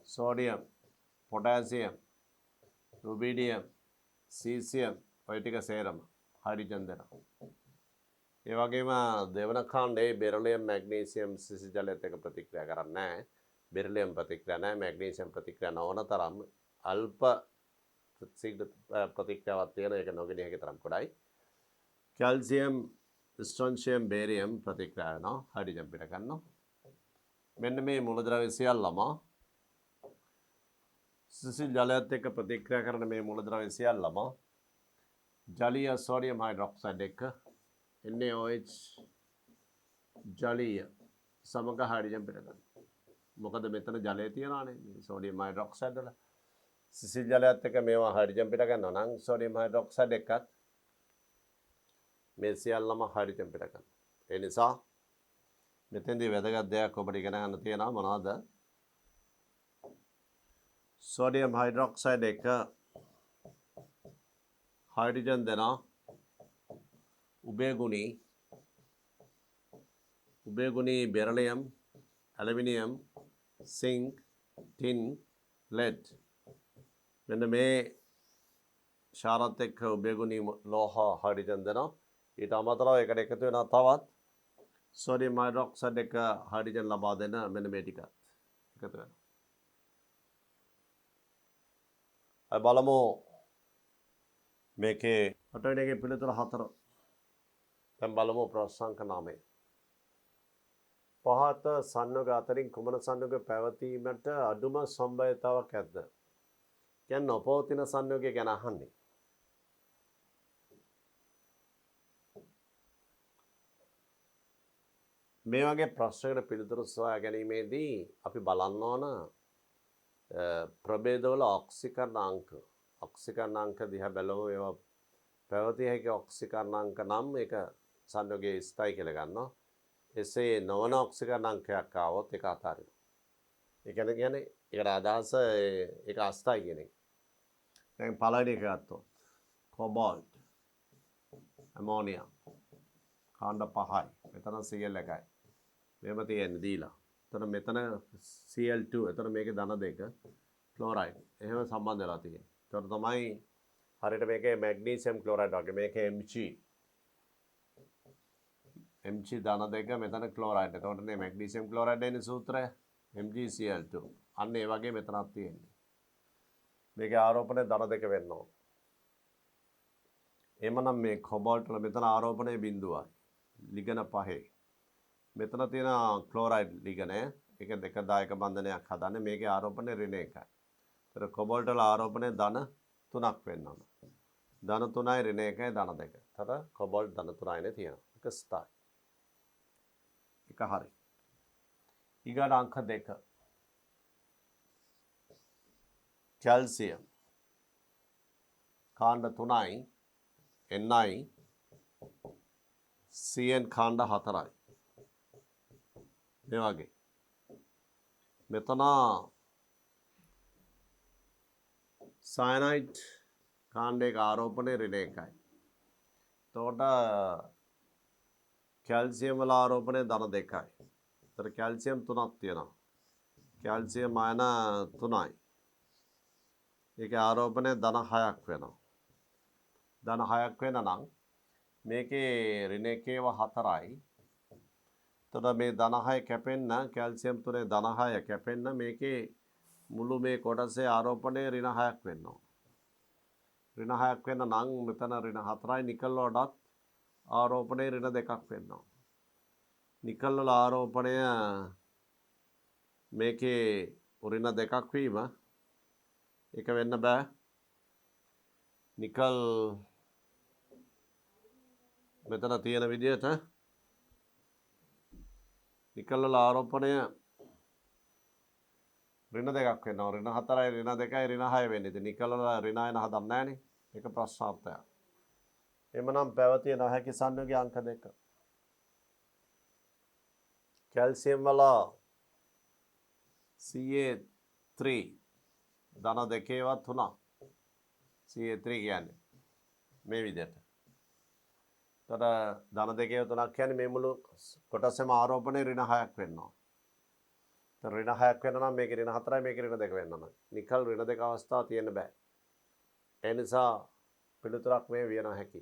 sodium, potassium, rubidium, caesium ඔය ටික සේරම හයිඩ්‍රජන් දෙනවා. ඒ වගේම දෙවන කාණ්ඩේ බෙරිලියම්, මැග්නීසියම් සිසිල් ජලයත් එක්ක ප්‍රතික්‍රියා කරන්නේ නැහැ. බෙරිලියම් ප්‍රතික්‍රියා නැහැ, මැග්නීසියම් ප්‍රතික්‍රියා නොවන තරම් අල්ප ප්‍රතික්‍රියාවක් තියෙන එක නොගෙන හැකි තරම් කොටයි. කැල්සියම්, ස්ට්‍රොන්සියම්, බේරියම් ප්‍රතික්‍රියා වෙනවා හයිඩ්‍රජන් පිට ගන්නවා. මෙන්න මේ මූලද්‍රව්‍ය සියල්ලම සිසිල් ජලයත් එක්ක ප්‍රතික්‍රියා කරන මේ මූලද්‍රව්‍ය සියල්ලම ජලීය සෝඩියම් හයිඩ්‍රොක්සයිඩ් එක්ක NaOH ජලීය සමග හයිඩ්‍රජන් පිට ගන්නවා. මොකද මෙතන ජලය තියනවානේ මේ සෝඩියම් හයිඩ්‍රොක්සයිඩ් වල. සිසිල් ජලයත් එක්ක මේවා හයිඩ්‍රජන් පිට ගන්නවා නම් සෝඩියම් හයිඩ්‍රොක්සයිඩ් එකත් මේ සියල්ලම හයිඩ්‍රජන් පිට ගන්නවා. ඒ නිසා මෙතෙන්දී වැදගත් දෙයක් ඔබට ඉගෙන ගන්න තියෙනවා මොනවද? සෝඩියම් හයිඩ්‍රොක්සයිඩ් එක හයිඩ්‍රජන් දෙන උභයගුණී beryllium, aluminium, zinc, tin, lead මෙන්න මේ ශාරත් එක්ක උභයගුණී ලෝහ හයිඩ්‍රජන් දෙනවා. ඊට අමතරව එකට එකතු වෙනවා තවත් සෝඩියම් හයිඩ්‍රොක්සයිඩ් එක හයිඩ්‍රජන් ලබා දෙන මෙන්න මේ ටිකත් එකතු වෙනවා. අපි බලමු මේකේ අටවෙනි එකේ පිළිතුර 4. දැන් බලමු ප්‍රශ්න අංක 9. පහත සංයෝග අතරින් කුමන සංයෝග පැවතීමට අඩුම සම්භාව්‍යතාවක් ඇද්ද? කියන්නේ නොපවතින සංයෝගය ගැන අහන්නේ. මේ වගේ ප්‍රශ්නයකට පිළිතුරු සොයා ගැනීමේදී අපි බලන්න ඕන ප්‍රභේදවල ඔක්සිකරණාංක දිහා බලමු. ඒවා පැවතිය හැකි ඔක්සිකරණාංක නම් ඒක සංයෝගයේ ස්ථායි කියලා ගන්නවා. එසේ නොවන ඔක්සිකරණාංකයක් ආවොත් ඒක අතාරිනවා. ඒ කියන්නේ ඒකට අදහස ඒක අස්ථායි කියන එක. දැන් පළවෙනි එක ගත්තොත් කොබාල්ට්, ඇමෝනියා කාණ්ඩ 5යි. මෙතන Cl එකයි. මෙහෙම තියෙන්නේ දීලා. එතන මෙතන Cl2. එතන මේකේ ධන 2 ක්ලෝරයිඩ්. එහෙම සම්බන්ධ වෙලා තියෙන්නේ. ඒතර තමයි හරියට මේකේ මැග්නීසියම් ක්ලෝරයිඩ් වගේ මේකේ Mg ධන 2 මෙතන ක්ලෝරයිඩ්. එතකොට මේ මැග්නීසියම් ක්ලෝරයිඩ් එන්නේ සූත්‍රය MgCl2. අන්න ඒ වගේ මෙතනක් තියෙන්නේ. මේකේ ආරෝපණය ධන 2 වෙන්න ඕන. එමනම් මේ කොබාල්ට් වල මෙතන ආරෝපණය බිඳුවයි. ලිගන 5. මෙතන තියෙන ක්ලෝරයිඩ් ලිගනය ඒක දෙක දායක බන්ධනයක් හදන්නේ. මේකේ ආරෝපණය ඍණ 1යි. ඒතර කොබාල්ට් වල ආරෝපණය ධන 3ක් වෙන්න ඕන. ධන 3යි ඍණ 1යි ධන 2. ඒතර කොබාල්ට් ධන 3යිනේ තියෙනවා. ඒක ස්ථායි. ඒක හරි. ඊගාට අංක 2. කැල්සියම් කාණ්ඩ 3යි Ni Cn කාණ්ඩ 4යි. මේ වගේ. මෙතන සයනයිඩ් කාණ්ඩයක ආරෝපණය ඍණ 1යි. එතකොට කැල්සියම් වල ආරෝපණය ධන 2යි. ඒතර කැල්සියම් 3ක් තියෙනවා. කැල්සියම් අයන 3යි. ඒකේ ආරෝපණය ධන 6ක් වෙනවා. ධන 6ක් වෙන නම් මේකේ ඍණ 1ව 4යි. එතකොට මේ ධන 6 කැපෙන්න කැල්සියම් 3 ධන 6 කැපෙන්න මේකේ මුළු මේ කොටසේ ආරෝපණය ඍණ 6ක් වෙන්න ඕන. ඍණ 6ක් වෙන්න නම් මෙතන ඍණ 4යි නිකල් වලටත් ආරෝපණය ඍණ 2ක් වෙන්න ඕන. නිකල් වල ආරෝපණය මේකේ ඍණ 2ක් වීම ඒක වෙන්න බෑ. නිකල් මෙතන තියෙන විදිහට නිකල් වල ආරෝපණය ඍණ 2ක් වෙනවා. ඍණ 4යි ඍණ 2යි ඍණ 6 වෙන්නේ. ඉතින් නිකල් වල ඍණ අයන හදන්නේ නැහනේ. ඒක ප්‍රශ්නාර්ථයක්. එමනම් පැවතිය නොහැකි සංයෝගය අංක 2. කැල්සියම් වල Ca3 ධන 2වත් 3ක්. Ca3 කියන්නේ මේ විදිහට. එතකොට ධන 2 3ක් කියන්නේ මේ මුළු කොටසෙම ආරෝපණය ඍණ 6ක් වෙනවා. එතකොට ඍණ 6ක් වෙනවා නම් මේකේ ඍණ 4යි මේකේ ඍණ 2 වෙනවා නම් නිකල් ඍණ 2 අවස්ථාව තියෙන්න බෑ. ඒ නිසා පිළිතුරක් මේ විය නොහැකි.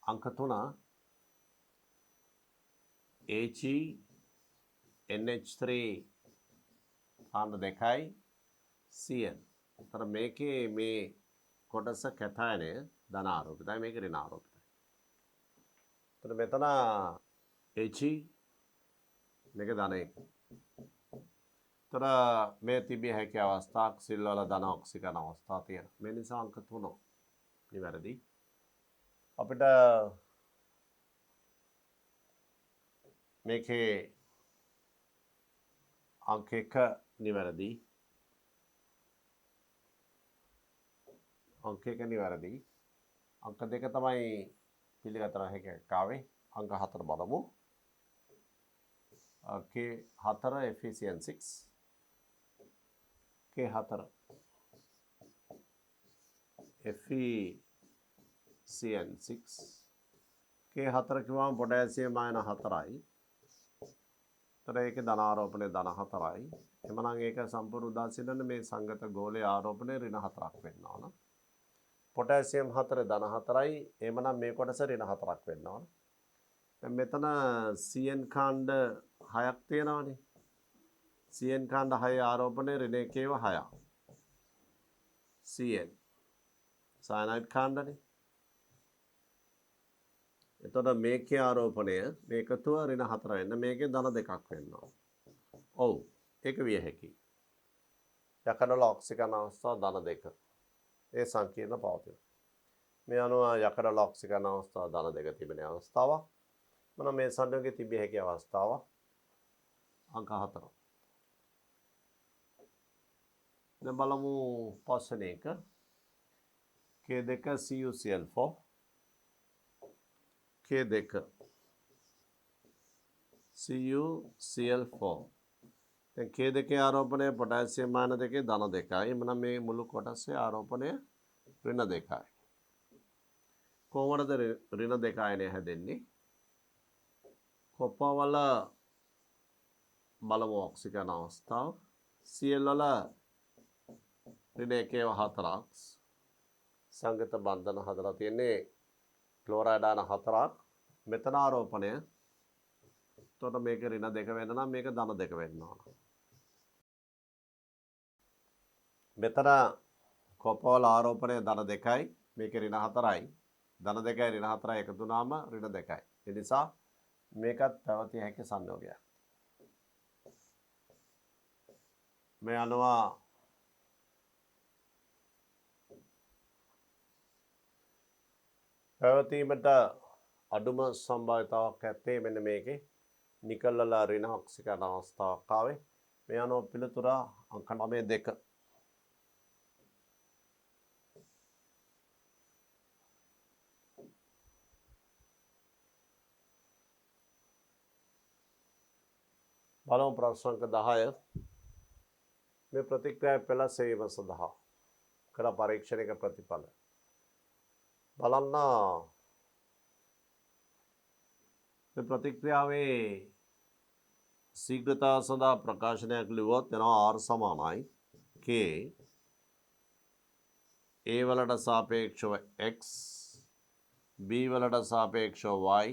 අංක 3 HeNH3 කාණ්ඩ 2යි Cl. අතර මේකේ මේ කොටස කැටයනය ධන ආරෝපිතයි මේක ඍණ ආරෝපිතයි. එතන මෙතන He මේක ධන 1. එතන මේ තිබිය හැකි අවස්ථාවක් සිල් වල ධන ඔක්සිකරණ අවස්ථා තියෙනවා. මේ නිසා අංක 3 නිවැරදි. අපිට මේකේ අංක 1 නිවැරදි. අංක 1 නිවැරදි. අංක 2 තමයි පිළිගත හැකි. අංක 4 බලමු. K4 efficient 6. K4 efficient 6. K4 කිව්වම පොටෑසියම් අයන 4යි. ඒතර ඒකේ ධන ආරෝපණය ධන 4යි. එමනම් ඒක සම්පූර්ණ උදාසීනන මේ සංගත ගෝලයේ ආරෝපණය ඍණ 4ක් වෙන්න ඕන. පොටෑසියම් 4 ධන 4යි. එමනම් මේ කොටස ඍණ 4ක් වෙන්න ඕන. දැන් මෙතන CN කාණ්ඩ 6ක් තියෙනවානේ. CN කාණ්ඩ 6 ආරෝපණය ඍණ 1 6ක්. CN සයනයිඩ් කාණ්ඩනේ. එතකොට මේකේ ආරෝපණය මේ එකතුව ඍණ 4 වෙන්න මේකේ ධන 2ක් වෙන්න ඕන. ඔව් ඒක විය හැකියි. යකඩවල ඔක්සිජන් අවස්ථාව ධන 2. ඒ සංකීර්ණ පවතින. මේ අනුව යකඩවල ඔක්සිජන් අවස්ථාව ධන 2 තිබෙන අවස්ථාවක්. මම මේ සංයෝගයේ තිබිය හැකි අවස්ථාව අංක 4. දැන් බලමු පස්වෙනි එක. K2 CuCl4 K2 CuCl4 දැන් K2 ආරෝපණය පොටෑසියම් ආයන 2 ධන 2යි. එමනම් මේ මුළු කොටසේ ආරෝපණය ඍණ 2යි. කොහොමද ඍණ 2 ආයනය හැදෙන්නේ? කොප්පවල බලමු ඔක්සිජන් අවස්ථාව. Cl වල ඍණ 1 4ක් සංගත බන්ධන හදලා තියෙන්නේ ක්ලෝරයිඩ් ආයන 4ක්. මෙතන ආරෝපණය. එතකොට මේක ඍණ 2 වෙන්න නම් මේක ධන 2 වෙන්න ඕන. මෙතන කොප්පවල ආරෝපණය ධන 2යි. මේක ඍණ 4යි. ධන 2යි ඍණ 4යි එකතු වුණාම ඍණ 2යි. ඒ නිසා මේකත් පැවතිය හැකි සංයෝගයක්. මේ අනුව පැවතීමට අඩුම සම්භාවිතාවක් ඇත්තේ මෙන්න මේකේ නිකල් වල ඍණ ඔක්සිජන් අවස්ථාවක් ආවේ. මේ අනුව පිළිතුර අංක 9 2. බලමු ප්‍රශ්න අංක 10. මේ ප්‍රතික්‍රියාව පෙළ සෙවීම සඳහා කළ පරීක්ෂණයක ප්‍රතිඵල බලන්න. මේ ප්‍රතික්‍රියාවේ ශීඝ්‍රතාව සඳහා ප්‍රකාශනයක් ලිව්වොත් එනවා R සමානයි K A වලට සාපේක්ෂව X B වලට සාපේක්ෂව Y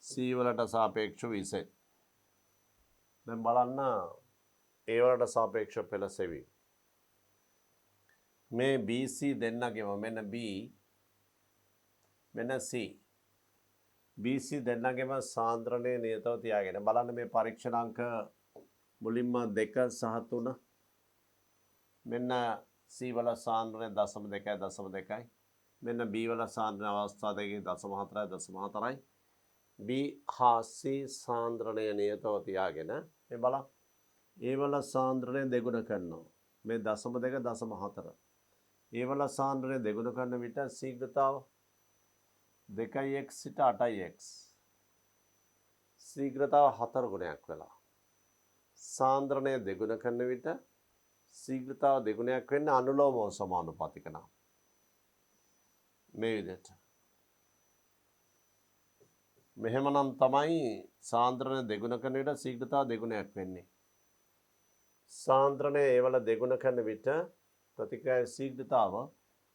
C වලට සාපේක්ෂව Z. දැන් බලන්න A වලට සාපේක්ෂව පෙළ සෙවීම. මේ BC දෙන්නගෙම මෙන්න B මෙන්න C BC දෙන්නගෙම සාන්ද්‍රණය නියතව තියාගෙන බලන්න මේ පරීක්ෂණාංක මුලින්ම 2 සහ 3 මෙන්න C වල සාන්ද්‍රණය 0.2 මෙන්න B වල සාන්ද්‍රණය අවස්ථා දෙකේ 0.4යි B හා C සාන්ද්‍රණය නියතව තියාගෙන මේ බලන්න A වල සාන්ද්‍රණය දෙගුණ කරනවා මේ 0.2 0.4 A වල සාන්ද්‍රණය දෙගුණ කරන විට ශීඝ්‍රතාව 2x සිට 8x ශීඝ්‍රතාව 4 ගුණයක් වෙලා සාන්ද්‍රණය දෙගුණ කරන විට ශීඝ්‍රතාව දෙගුණයක් වෙන්නේ අනුලෝම සමානුපාතික නම් මේ විදිහට මෙහෙමනම් තමයි සාන්ද්‍රණය දෙගුණ කරන විට ශීඝ්‍රතාව දෙගුණයක් වෙන්නේ. සාන්ද්‍රණය ඒවල දෙගුණ කරන විට ප්‍රතික්‍රියාවේ ශීඝ්‍රතාව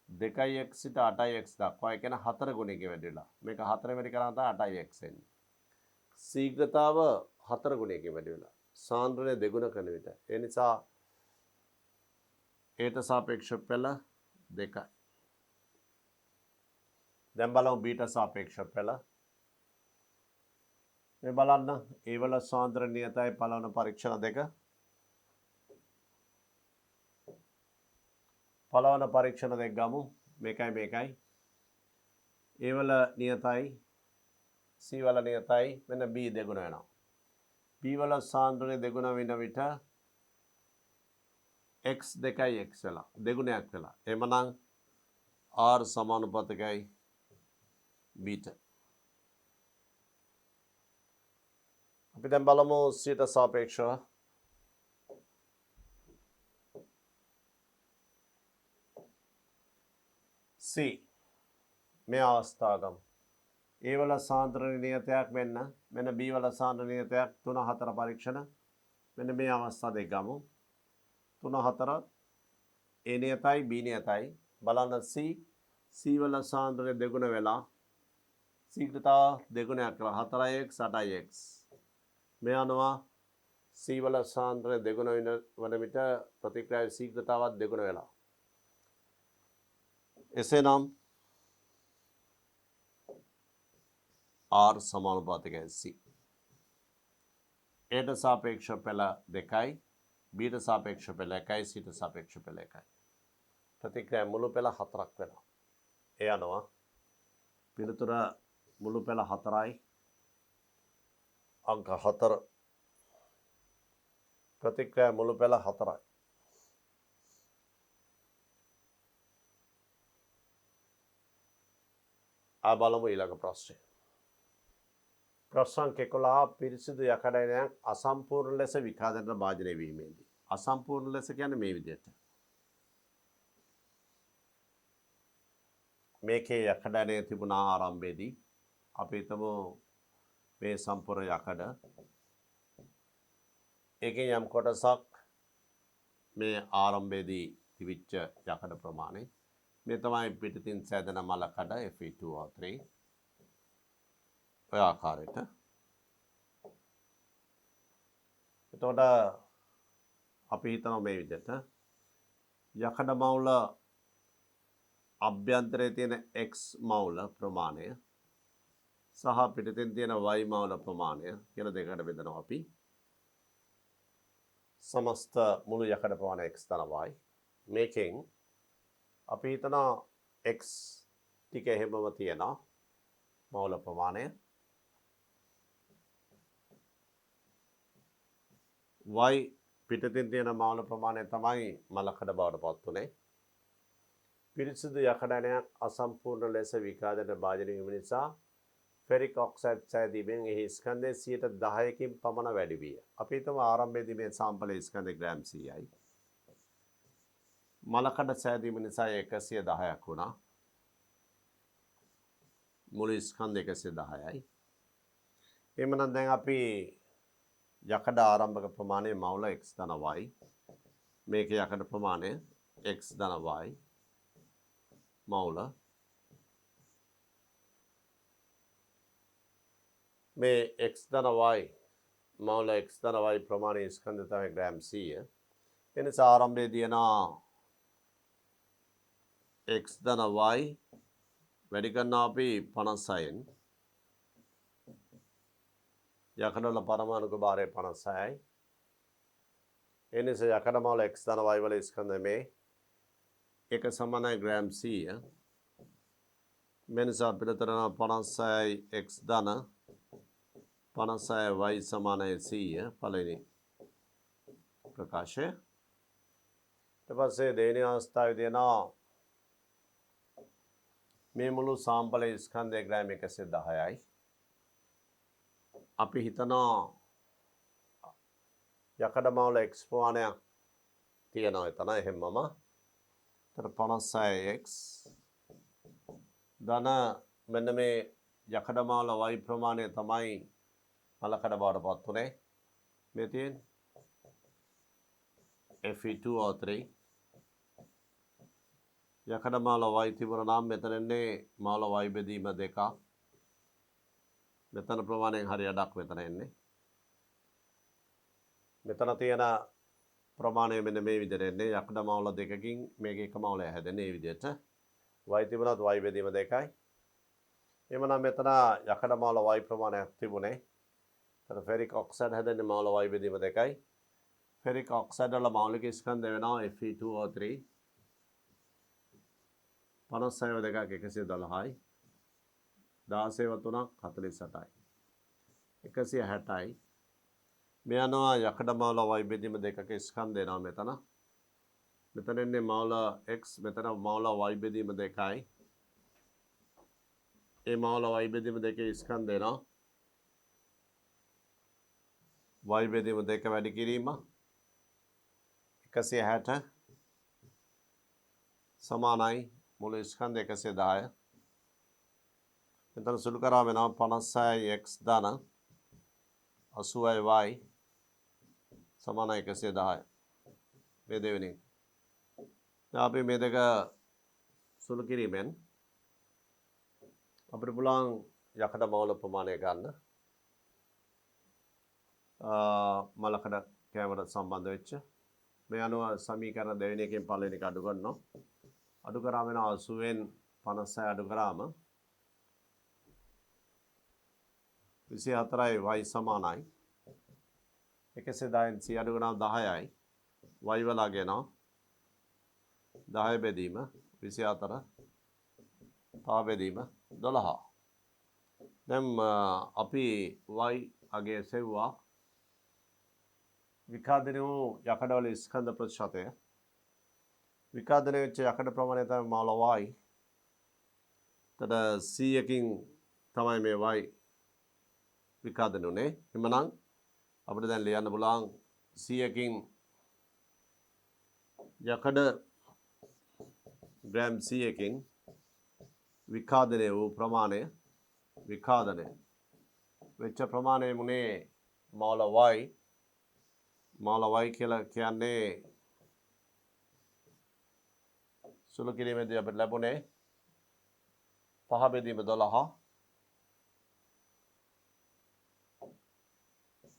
2x සිට 8x දක්වා ඒ කියන්නේ 4 ගුණයකින් වැඩි වෙලා. මේක 4 වැඩි කරා තමයි 8x එන්නේ. ශීඝ්‍රතාව 4 ගුණයකින් වැඩි වෙලා. සාන්ද්‍රණය දෙගුණ කරන විට. ඒ නිසා ඒට සාපේක්ෂව පෙළ 2යි. දැන් බලමු බීට සාපේක්ෂව පෙළ. මේ බලන්න ඒ වල සාන්ද්‍රණය නියතයි පළවන පරීක්ෂණ දෙක. පළවන පරීක්ෂණ දෙක ගමු. මේකයි. ඒ වල නියතයි C වල නියතයි මෙන්න B දෙගුණ වෙනවා. B වල සාන්ද්‍රණය දෙගුණ වෙන විට x දෙකයි x වෙලා දෙගුණයක් වෙලා. එහෙමනම් r සමානුපාතිකයි බීට. අපි දැන් බලමු cට සාපේක්ෂව c මේ අවස්ථාව ගමු. A වල සාන්ද්‍රණ නියතයක් වෙන්න මෙන්න B වල සාන්ද්‍රණ නියතයක් 3 4 පරීක්ෂණ මෙන්න මේ අවස්ථා දෙක ගමු. 3 4 A නියතයි B නියතයි බලන්න C වල සාන්ද්‍රණය දෙගුණ වෙලා ශීඝ්‍රතාව දෙගුණයක් වෙලා 4x 8x මේ අනුව C වල සාන්ද්‍රණය දෙගුණ වන විට ප්‍රතික්‍රියාවේ ශීඝ්‍රතාවත් දෙගුණ වෙලා එසේනම් R සමානුපාතිකයි C. Aට සාපේක්ෂ පෙළ 2යි Bට සාපේක්ෂ පෙළ 1යි Cට සාපේක්ෂ පෙළ 1යි. ප්‍රතික්‍රියා මුළු පෙළ 4ක් වෙනවා. ඒ අනුව පිළිතුර මුළු පෙළ 4යි අංක 4 ප්‍රතික්‍රියා මුළු පෙළ 4යි. බලමු ඊළඟ ප්‍රශ්නය. ප්‍රශ්න සංඛ්‍යා 11 පිරිසිදු යකඩයනයක් අසම්පූර්ණ ලෙස විකාශනයට භාජනය වීමේදී. අසම්පූර්ණ ලෙස කියන්නේ මේ විදිහට. මේකේ යකඩයනය තිබුණා ආරම්භයේදී. අපි හිතමු මේ සම්පූර්ණ යකඩ. ඒකේ යම් කොටසක් මේ ආරම්භයේදී තිබිච්ච යකඩ ප්‍රමාණය. මේ තමයි පිටින් සෑදෙන මලකඩ Fe2O3 ඔය ආකාරයට. එතකොට අපි හිතනවා මේ විදිහට යකඩ මවුල අභ්‍යන්තරයේ තියෙන x මවුල ප්‍රමාණය සහ පිටින් තියෙන y මවුල ප්‍රමාණය කියලා දෙකකට බෙදනවා අපි. සමස්ත මුළු යකඩ ප්‍රමාණය x ධන y. මේකෙන් අපි හිතනවා x ටික එහෙමම තියෙනවා මවුල ප්‍රමාණය. y පිටතින් තියෙන මවුල ප්‍රමාණය තමයි මලකඩ බවට පත් උනේ. පිරිසිදු යකඩයනයක් අසම්පූර්ණ ලෙස විකාශනයට භාජනය වීම නිසා ෆෙරික් ඔක්සයිඩ් සෑදීමෙන් එහි ස්කන්ධය 10%කින් පමණ වැඩි විය. අපි හිතමු ආරම්භයේදී මේ සාම්පලයේ ස්කන්ධය ග්‍රෑම් 100යි. මලකඩ සෑදීම නිසා 110ක් වුණා. මුළු ස්කන්ධය 110යි. එhmenan දැන් අපි යකඩ ආරම්භක ප්‍රමාණය මවුල x ධන y. මේක යකඩ ප්‍රමාණය x ධන y මවුල. මේ x ධන y මවුල x ධන y ප්‍රමාණය ස්කන්ධය තමයි ග්‍රෑම් 100. ඒ නිසා ආරම්භයේදී එනවා x ධන y වැඩි කරනවා අපි 56න්. යකඩවල පරමාණුක භාරය 56යි. ඒ නිසා යකඩ මවුල x ධන y වල ස්කන්ධය මේ එක සමානයි ග්‍රෑම් 100. මේ නිසා පිළිතුර 56යි x ධන 56y සමානයි 100 පළවෙනි ප්‍රකාශය. ඊට පස්සේ දෙවෙනි අවස්ථාවේදී එනවා මේ මුළු සාම්පලයේ ස්කන්ධය ග්‍රෑම් 110යි. අපි හිතනවා යකඩ මවුල x ප්‍රමාණයක් තියෙනවා එතන එහෙමම. ඒතර 56x ධන මෙන්න මේ යකඩ මවුල y ප්‍රමාණය තමයි මලකඩ බවට පත් උනේ. මේ තියෙන්නේ Fe2O3 යකඩ මවුල y තිබුණා නම් මෙතන එන්නේ මවුල y බෙදීම 2ක්. මෙතන ප්‍රමාණයෙන් හරි අඩක් මෙතන එන්නේ. මෙතන තියෙන ප්‍රමාණය මෙන්න මේ විදිහට එන්නේ. යකඩ මවුල 2කින් මේක එක මවුලයක් හැදෙන්නේ මේ විදිහට. y තිබුණත් y බෙදීම 2යි. එhmenan මෙතන යකඩ මවුල y ප්‍රමාණයක් තිබුණේ. එතන ෆෙරික් ඔක්සයිඩ් හැදෙන්නේ මවුල y බෙදීම 2යි. ෆෙරික් ඔක්සයිඩ් වල මෞලික ස්කන්ධය වෙනවා Fe2O3 56 2ක් 112යි. 16 3ක් 48යි. 160යි. මේ අනුව යකඩ මවුල y බෙදීම 2ක ස්කන්ධය එනවා මෙතන. මෙතන එන්නේ මවුල x මෙතන මවුල y බෙදීම 2යි. ඒ මවුල y බෙදීම 2 ස්කන්ධ එනවා. y බෙදීම 2 වැඩි කිරීම 160 සමානයි මුළු ස්කන්ධ 110. මෙතන සුළු කරාම එනවා 56යි x ධන 80යි y සමානයි 110. මේ දෙවෙනි. දැන් අපි මේ දෙක සුළු කිරීමෙන් අපිට පුළුවන් යකඩ මවුල ප්‍රමාණය ගන්න. මලකඩ කෑමට සම්බන්ධ වෙච්ච මේ අනුව සමීකරණ දෙවෙනි එකෙන් පළවෙනි එක අඩු කරනවා. අඩු කරාම එනවා 80න් 56 අඩු කරාම 24යි y සමානයි 110න් 100 අඩු කරාම 10යි y වලගේ එනවා 10 බෙදීම 24 තව බෙදීම 12. දැන් අපි y අගේ සෙව්වා විකාදනය වූ යකඩවල ස්කන්ධ ප්‍රතිශතය. විකාදනය වෙච්ච යකඩ ප්‍රමාණය තමයි මවුල y. එතන 100කින් තමයි මේ y විකාදනය උනේ. එhmenan අපිට දැන් ලියන්න පුළුවන් 100කින් යකඩ ග්‍රෑම් 100කින් විකාදනය වූ ප්‍රමාණය විකාදනය වෙච්ච ප්‍රමාණය මුනේ මවුල y. මවුල y කියලා කියන්නේ සුළු කිරීමේදී අපිට ලැබුණේ 5 බෙදීම 12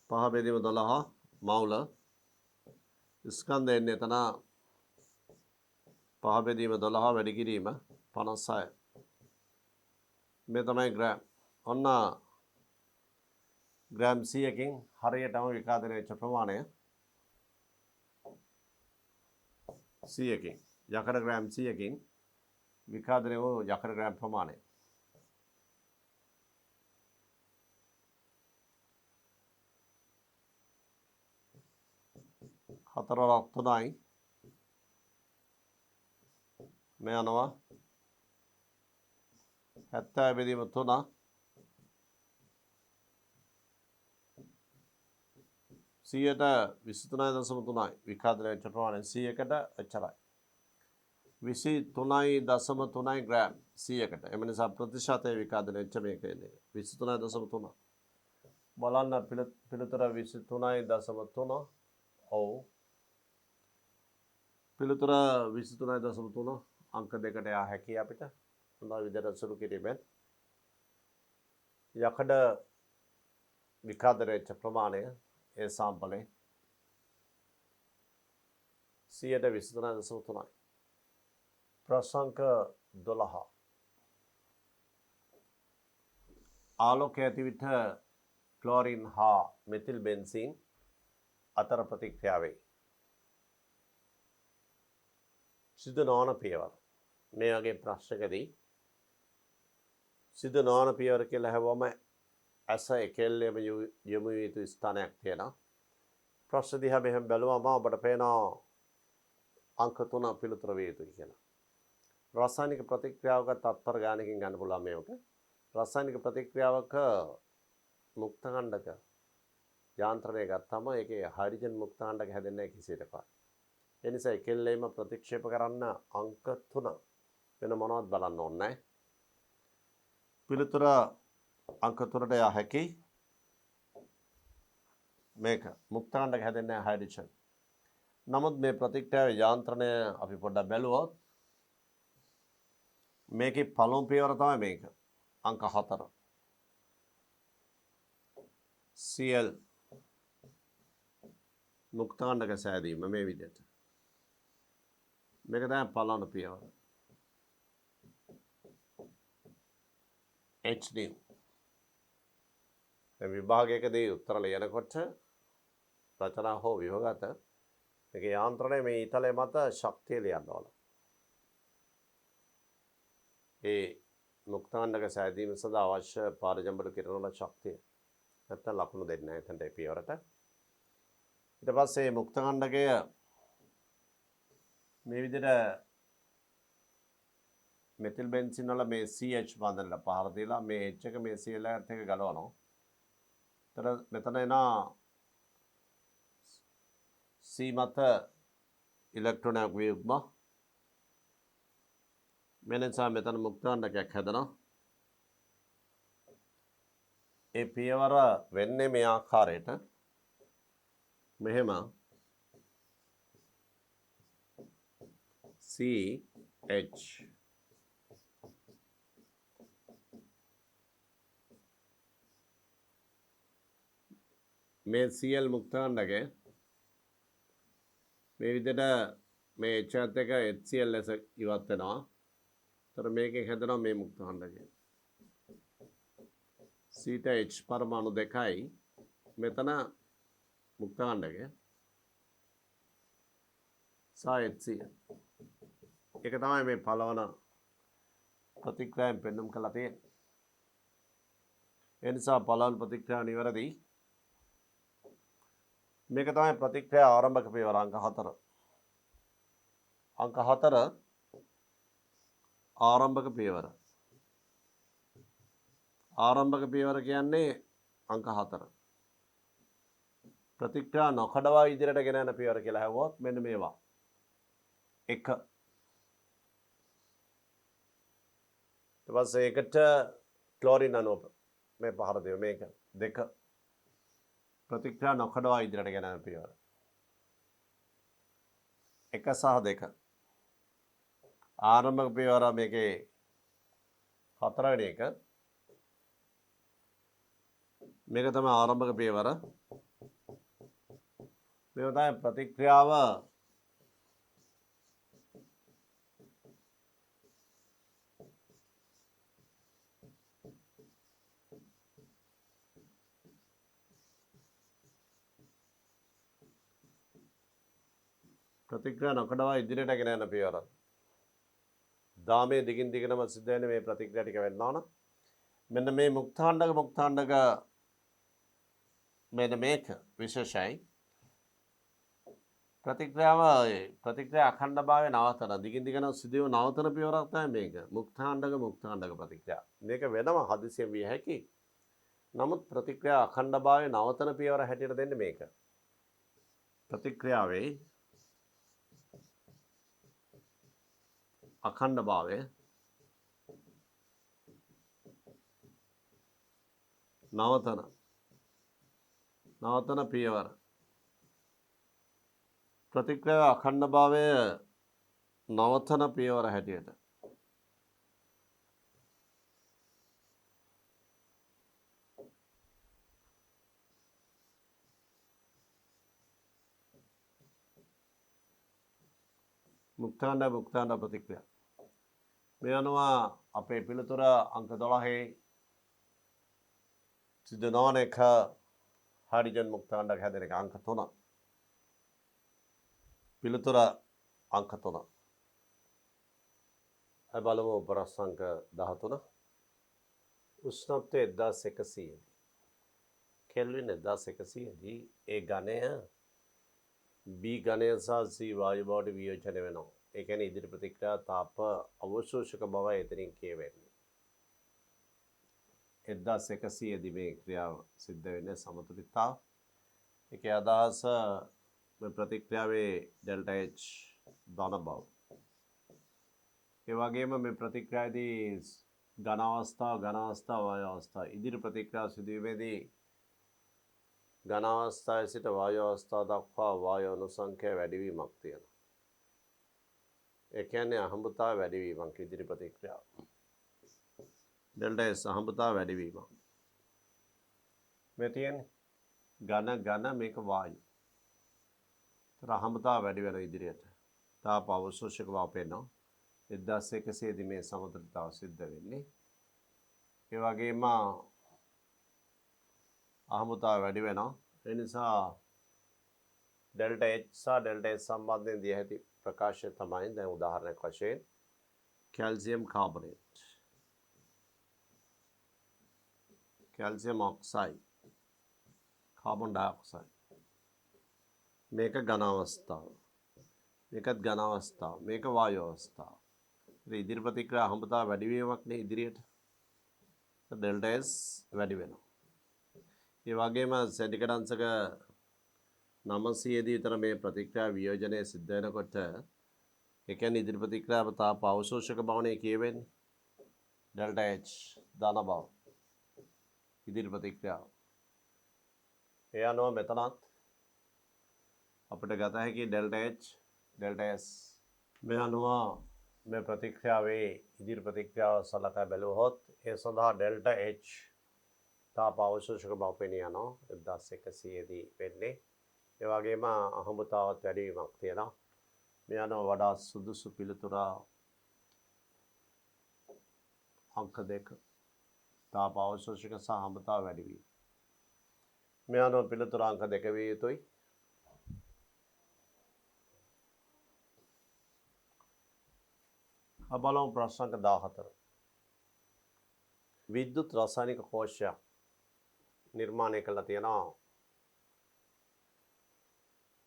5 බෙදීම 12 මවුල ස්කන්ධ එන්නේ එතන 5 බෙදීම 12 වැඩි කිරීම 56. මේ තමයි ග්‍රෑම්. ඔන්න ග්‍රෑම් 100කින් හරියටම විකාදනය වෙච්ච ප්‍රමාණය 100කින් යකඩ ග්‍රෑම් 100කින් විකාදනය වූ යකඩ ග්‍රෑම් ප්‍රමාණය. හතරවරක් 3යි මේ අනවා 70 බෙදීම 3 23.3යි විකාදනය වෙච්ච ප්‍රමාණය 100කට එච්චරයි. 23.3 ග්‍රෑම් 100කට. එම නිසා ප්‍රතිශතය විකාදනය වෙච්ච මේක එන්නේ 23.3. බලන්න පිළිතුර 23.3. ඔව්. පිළිතුර 23.3 අංක දෙකට යා හැකියි අපිට. හොඳ විදිහට සුළු කිරීමෙන් යකඩ විකාදනය වෙච්ච ප්‍රමාණය ඒ සාම්පලේ 123.3යි. ප්‍රසංක 12. ආලෝකය ඇති විට ක්ලෝරින් හා මෙතිල් බෙන්සීන් අතර ප්‍රතික්‍රියා වෙයි. සිදු නොවන පියවර. මේ වගේ ප්‍රශ්නකදී සිදු නොවන පියවර කියලා හැවොම ඇස එකෙල්ලෙම යොමු විය යුතු ස්ථානයක් තියෙනවා. ප්‍රශ්න දිහා මෙහෙම බැලුවම ඔබට පේනවා අංක 3 පිළිතුර විය යුතුයි කියලා. රසායනික ප්‍රතික්‍රියාවක තත්පර ගානකින් ගන්න පුළුවන් මේක. රසායනික ප්‍රතික්‍රියාවක මුක්තකණ්ඩක යාන්ත්‍රණය ගත්තම ඒකේ හයිඩ්‍රජන් මුක්තකණ්ඩක හැදෙන්නේ නැහැ කිසියකට. ඒ නිසා එකෙල්ලෙම ප්‍රතික්ෂේප කරන්න අංක 3 වෙන මොනවද බලන්න ඕනේ නැහැ. පිළිතුර අංක 3ට යා හැකි. මේක මුක්තකණ්ඩක හැදෙන්නේ නැහැ හයිඩ්‍රජන්. නමුත් මේ ප්‍රතික්‍රියාවේ යාන්ත්‍රණය අපි පොඩ්ඩක් බැලුවොත් මේකේ පළමු පියවර තමයි මේක. අංක 4. Cl මුක්තකණ්ඩක සෑදීම මේ විදිහට. මේක තමයි පළමු පියවර. H new. දැන් විභාගයකදී උත්තර ලියනකොට රචනා හෝ විභාගත මේක යාන්ත්‍රණය මේ ඊතලයේ මත ශක්තිය ලියන්න ඕන. ඒ මුක්තකණ්ඩක සෑදීම සඳහා අවශ්‍ය පාරජම්බඩු කිරණ වල ශක්තිය. නැත්තම් ලකුණු දෙන්නේ නැහැ එතනට ඒ පියවරට. ඊට පස්සේ මුක්තකණ්ඩකය මේ විදිහට මෙතිල් බෙන්සින් වල මේ CH බඳනලා පහර දීලා මේ H එක මේ Cl එකත් එක්ක ගලවනවා. එතන මෙතන එනවා C මත ඉලෙක්ට්‍රෝනයක් වියුක්ම. මේ නිසා මෙතන මුක්තාණ්ඩකයක් හැදෙනවා. ඒ පියවර වෙන්නේ මේ ආකාරයට. මෙහෙම CH මේ Cl මුක්තාණ්ඩකය මේ විදිහට මේ H එක HCl ලෙස ඉවත් වෙනවා. තර මේකෙන් හැදෙනවා මේ මුක්තාණ්ඩකය. C H පරමාණු දෙකයි මෙතන මුක්තාණ්ඩකය සහ HCl. ඒක තමයි මේ පළවන ප්‍රතික්‍රියාවෙන් පෙන්වුම් කළා තියෙන්නේ. ඒ නිසා පළවන ප්‍රතික්‍රියාව නිවැරදි. මේක තමයි ප්‍රතික්‍රියා ආරම්භක පියවර අංක 4. අංක 4 ආරම්භක පියවර. ආරම්භක පියවර කියන්නේ අංක 4. ප්‍රතික්‍රියා නොකඩවා ඉදිරියට ගෙන යන පියවර කියලා හැවුවොත් මෙන්න මේවා. 1. ඊට පස්සේ එකට ක්ලෝරින් අණුව මේ පහර දෙව මේක 2. ප්‍රතික්‍රියා නොකඩවා ඉදිරියට ගෙන යන පියවර. 1 සහ 2. ආරම්භක පියවර මේකේ 4 වෙනි එක. මේක තමයි ආරම්භක පියවර. මේක තමයි ප්‍රතික්‍රියාව ප්‍රතික්‍රියා නොකඩවා ඉදිරියට ගෙන යන පියවර. දාමයේ දිගින් දිගටම සිද්ධ වෙන මේ ප්‍රතික්‍රියා ටික වෙන්න ඕන. මෙන්න මේ මුක්තාණ්ඩක මෙන්න මේක විශේෂයි. ප්‍රතික්‍රියා අඛණ්ඩභාවය නවතන දිගින් දිගටම සිදුව නවතන පියවරක් තමයි මේක. මුක්තාණ්ඩක ප්‍රතික්‍රියා. මේක වෙනම හදිසියෙන් විය හැකි. නමුත් ප්‍රතික්‍රියා අඛණ්ඩභාවය නවතන පියවර හැටියට දෙන්නේ මේක. ප්‍රතික්‍රියාවේ අඛණ්ඩභාවය නවතන පියවර. ප්‍රතික්‍රියා අඛණ්ඩභාවය නවතන පියවර හැටියට මුක්තාණ්ඩ ප්‍රතික්‍රියා. මේ අනුව අපේ පිළිතුර අංක 12 සිද්ධ නොවන එක හයිඩ්‍රජන් මුක්තාණ්ඩක හැදෙන එක අංක 3. පිළිතුර අංක 3. අපි බලමු ප්‍රශ්න අංක 13. උෂ්ණත්වය 1100 දී කෙල්වින් 1100 දී ඒ ඝනය B ඝනය සහ C වායු බවට වියෝජනය වෙනවා. ඒ කියන්නේ ඉදිරි ප්‍රතික්‍රියා තාප අවශෝෂක බවයි එතනින් කියවෙන්නේ. 1100 දී මේ ක්‍රියාව සිද්ධ වෙන්නේ සමතුලිතතාව. ඒකේ අදහස මේ ප්‍රතික්‍රියාවේ ඩෙල්ටා H ධන බව. ඒ වගේම මේ ප්‍රතික්‍රියාවේදී ඝන අවස්ථාව වායු අවස්ථාව ඉදිරි ප්‍රතික්‍රියාව සිදුවීමේදී ඝන අවස්ථාවේ සිට වායු අවස්ථාව දක්වා වායු අණු සංඛ්‍යාව වැඩිවීමක් තියෙනවා. ඒ කියන්නේ අහඹතාව වැඩිවීමක් ඉදිරි ප්‍රතික්‍රියාව. Delta S අහඹතාව වැඩිවීමක්. මේ තියෙන්නේ ඝන මේක වායු. ඒතර අහඹතාව වැඩි වෙන ඉදිරියට. තාප අවශෝෂක බව පේනවා. 1100 දී මේ සමතුලිතතාව සිද්ධ වෙන්නේ. ඒ වගේම අහඹතාව වැඩි වෙනවා. ඒ නිසා ඩෙල්ටා H සහ ඩෙල්ටා S සම්බන්ධයෙන් දිය හැකි ප්‍රකාශය තමයි දැන් උදාහරණයක් වශයෙන් calcium carbonate, calcium oxide, carbon dioxide. මේක ඝන අවස්ථාව. මේකත් ඝන අවස්ථාව. මේක වායු අවස්ථාව. ඉතින් ඉදිරි ප්‍රතික්‍රියා අහඹතා වැඩි වීමක් නේ ඉදිරියට. ඩෙල්ටා S වැඩි වෙනවා. ඒ වගේම සෙන්ටිග්‍රේඩ් අංශක 900 දී විතර මේ ප්‍රතික්‍රියා වියෝජනය සිද්ධ වෙනකොට ඒ කියන්නේ ඉදිරි ප්‍රතික්‍රියාව තාප අවශෝෂක භවනයේ කියවෙන්නේ ඩෙල්ටා H ධන බව. ඉදිරි ප්‍රතික්‍රියාව. ඒ අනුව මෙතනත් අපිට ගත හැකි ඩෙල්ටා H ඩෙල්ටා S මේ අනුව මේ ප්‍රතික්‍රියාවේ ඉදිරි ප්‍රතික්‍රියාව සලකා බැලුවොත් ඒ සඳහා ඩෙල්ටා H තාප අවශෝෂක බව පෙනී යනවා 1100 දී වෙන්නේ. ඒ වගේම අහඹතාවත් වැඩි වීමක් තියෙනවා. මේ අනුව වඩා සුදුසු පිළිතුර අංක 2 තාප අවශෝෂක සහ අහඹතාව වැඩි වීම. මේ අනුව පිළිතුර අංක 2 විය යුතුයි. බලමු ප්‍රශ්න අංක 14. විද්‍යුත් රසායනික කෝෂයක් නිර්මාණය කළා තියෙනවා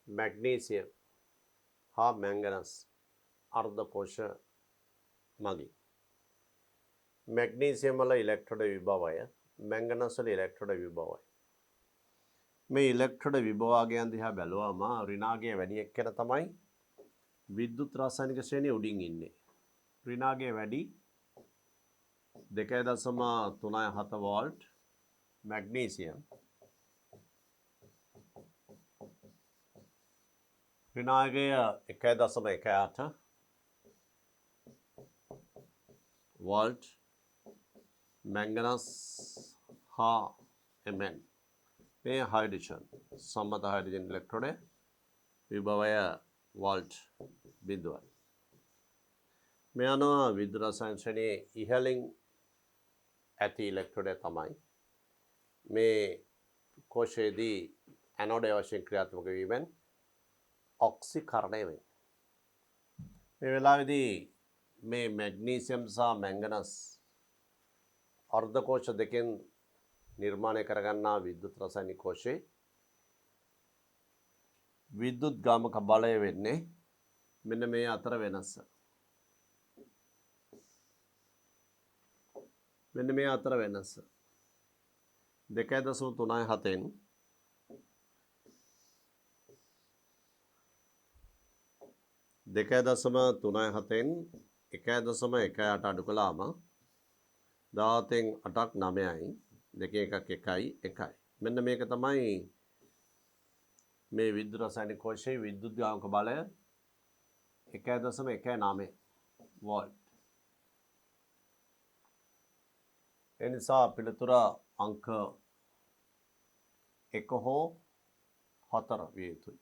මැග්නීසියම් හා මැංගනස් අර්ධ කෝෂ මගින්. මැග්නීසියම් වල ඉලෙක්ට්‍රෝඩ විභවය මැංගනස් වල ඉලෙක්ට්‍රෝඩ විභවය. මේ ඉලෙක්ට්‍රෝඩ විභවාගයන් දිහා බැලුවම ඍණාගය වැඩි එක්කෙන තමයි විද්‍යුත් රසායනික ශ්‍රේණිය උඩින් ඉන්නේ. ඍණාගය වැඩි 2.37 වෝල්ට් මැග්නීසියම් ඍණාගය 1.18 වෝල්ට් මැංගනස් හා Mn මේ හයිඩ්‍රජන් සම්මත හයිඩ්‍රජන් ඉලෙක්ට්‍රෝඩ විභවය වෝල්ට් බිඳුවයි. මේ අනුව විද්‍යුත් රසායන ශ්‍රේණියේ ඉහළින් ඇති ඉලෙක්ට්‍රෝඩය තමයි මේ කෝෂයේදී ඇනෝඩය වශයෙන් ක්‍රියාත්මක වීමෙන් ඔක්සිකරණය වෙන්නේ. මේ වෙලාවේදී මේ මැග්නීසියම් සහ මැංගනස් අර්ධ කෝෂ දෙකෙන් නිර්මාණය කරගන්නා විද්‍යුත් රසායනික කෝෂයේ විද්‍යුත් ගාමක බලය වෙන්නේ මෙන්න මේ අතර වෙනස. මෙන්න මේ අතර වෙනස 2.37න් 2.37න් 1.18 අඩු කළාම 10න් 8ක් 9යි 2 1ක් 1යි 1යි. මෙන්න මේක තමයි මේ විද්‍යුත් රසායනික කෝෂයේ විද්‍යුත් ගාමක බලය 1.19 වෝල්ට්. එනිසා පිළිතුර අංක 1 හෝ 4 විය යුතුයි.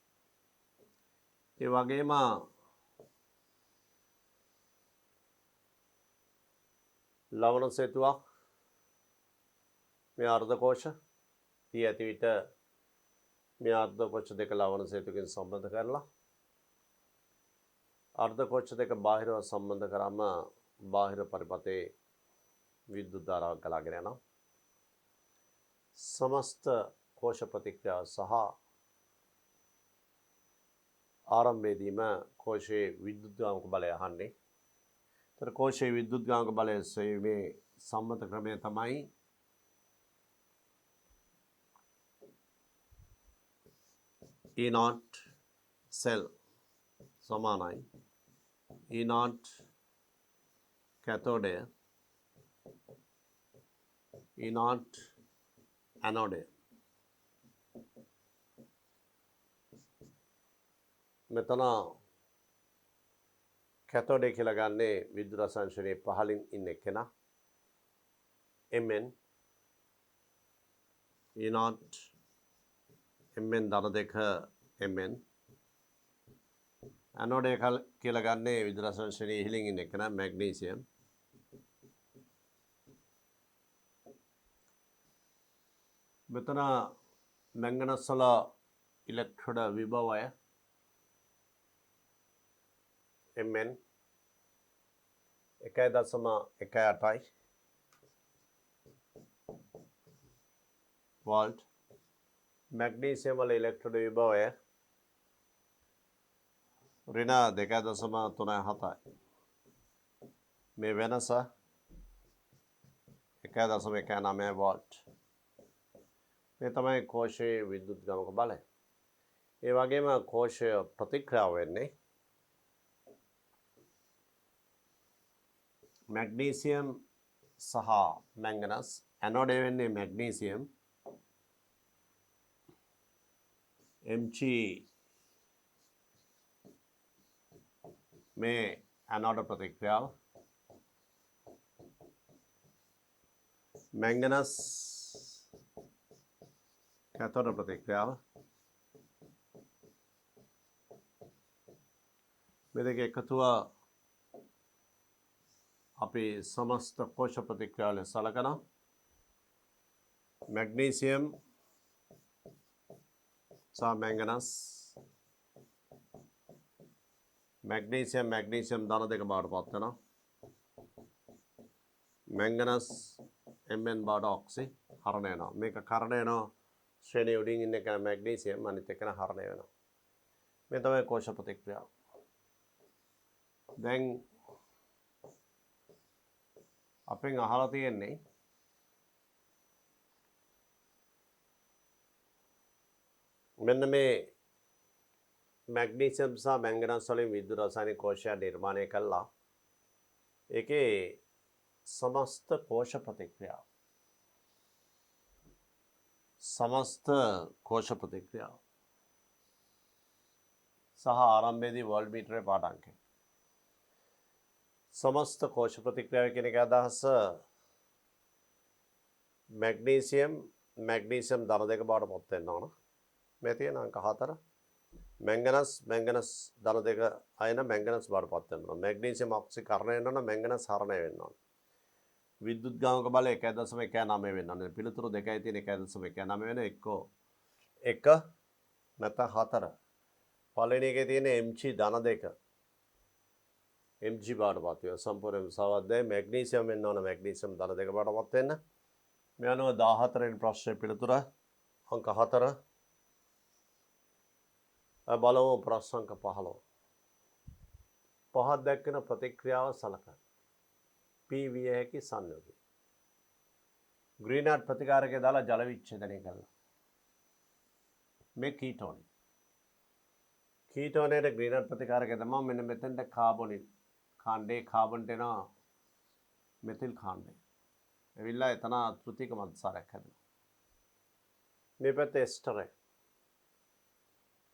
ඒ වගේම ලවණ සේතුවක් මේ අර්ධ කෝෂ දී ඇති විට මේ අර්ධ කෝෂ දෙක ලවණ සේතුවකින් සම්බන්ධ කරලා අර්ධ කෝෂ දෙක බාහිරව සම්බන්ධ කරාම බාහිර පරිපතේ විද්‍යුත් ධාරාවක් ගලාගෙන යනවා. සමස්ත කෝෂ ප්‍රතික්‍රියාව සහ ආරම්භයේදීම කෝෂයේ විද්‍යුත් ගාමක බලය අහන්නේ. ඒතර කෝෂයේ විද්‍යුත් ගාමක බලය සොයීමේ සම්මත ක්‍රමය තමයි E naught cell සමානයි E naught කැතෝඩය E naught ඇනෝඩය. මෙතන කැතෝඩය කියලා ගන්නේ විද්‍යුත් රසායන ශ්‍රේණියේ පහළින් ඉන්න කෙනා Mn E naught Mn ධන දෙක Mn ඇනෝඩය කියලා ගන්නේ විද්‍යුත් රසායන ශ්‍රේණියේ ඉහළින් ඉන්න කෙනා මැග්නීසියම් මෙතන මැංගනස් වල ඉලෙක්ට්‍රෝඩ විභවය Mn 1.18යි වෝල්ට්. මැග්නීසියම් වල ඉලෙක්ට්‍රෝඩ විභවය ඍණ 2.37යි. මේ වෙනස 1.19 වෝල්ට්. මේ තමයි කෝෂයේ විද්‍යුත් ගමක බලය. ඒ වගේම කෝෂය ප්‍රතික්‍රියාව වෙන්නේ මැග්නීසියම් සහ මැංගනස්. ඇනෝඩ් වෙන්නේ මැග්නීසියම් Mg में एनोड प्रतिक्रिया मैंगनस कैथोड प्रतिक्रिया में देखिए एकत्वा अपनी समस्त कोश प्रतिक्रिया ले सलकना मैग्नीशियम सा मैंगनस मैग्नीशियम दाना देख बाढ़ पाते ना मैंगनस Mn बाढ़ ऑक्सी हरने ना मेक करने ना श्रेणी उड़ींग इन्हें क्या मैग्नीशियम मानी ते क्या हरने ना में तो मैं कोश प्रतिक्रिया दें अपने हालत ये नहीं मैंने में मैग्नीशियम सा मैंगनस वाले विद्युत रासायनिक कोशिका निर्माण कल्ला एक समस्त कोश प्रतिक्रिया सह आरंभेदी वर्ल्ड मीटर पाठांक समस्त कोश प्रतिक्रिया के निकादास मैग्नीशियम दाना देख बाढ़ पोते ना मेती ना कहा तरह मैंगनस दाना देख आये ना मैंगनस बाढ़ पाते हैं मैग्नीशियम ऑक्सी करने ना मैंगनस हारने वेना विद्युत गांव का बाले कैदा समय क्या नाम है वेना ने पिलुतरो देखा है तीन कैदा समय क्या नाम है वेना एक नता हातर पालेने के तीन Mg दाना देख Mg बाढ़ पाते हैं संपूर्ण सावधे मैग्नीशियम में ना मैग्नीशियम दाना देख बाढ़ पाते हैं ना मैं अनु दाहतर इन प्रश्न पिलुतरा अंक हातर बालो प्रश्न का पहलो पहाड़ देख के ना प्रतिक्रिया सलका PV है कि संयोगी ग्रीनहाउस प्रतिकार के दाला जल विच्छेदन कल्ला में कीटोन ने ग्रीनहाउस प्रतिकार के दमा मैंने मेथन टे कार्बोनिल कार्बन टेना मेथिल खांडे विल्ला इतना त्रुटि का मत सारे खेलना मेरे पे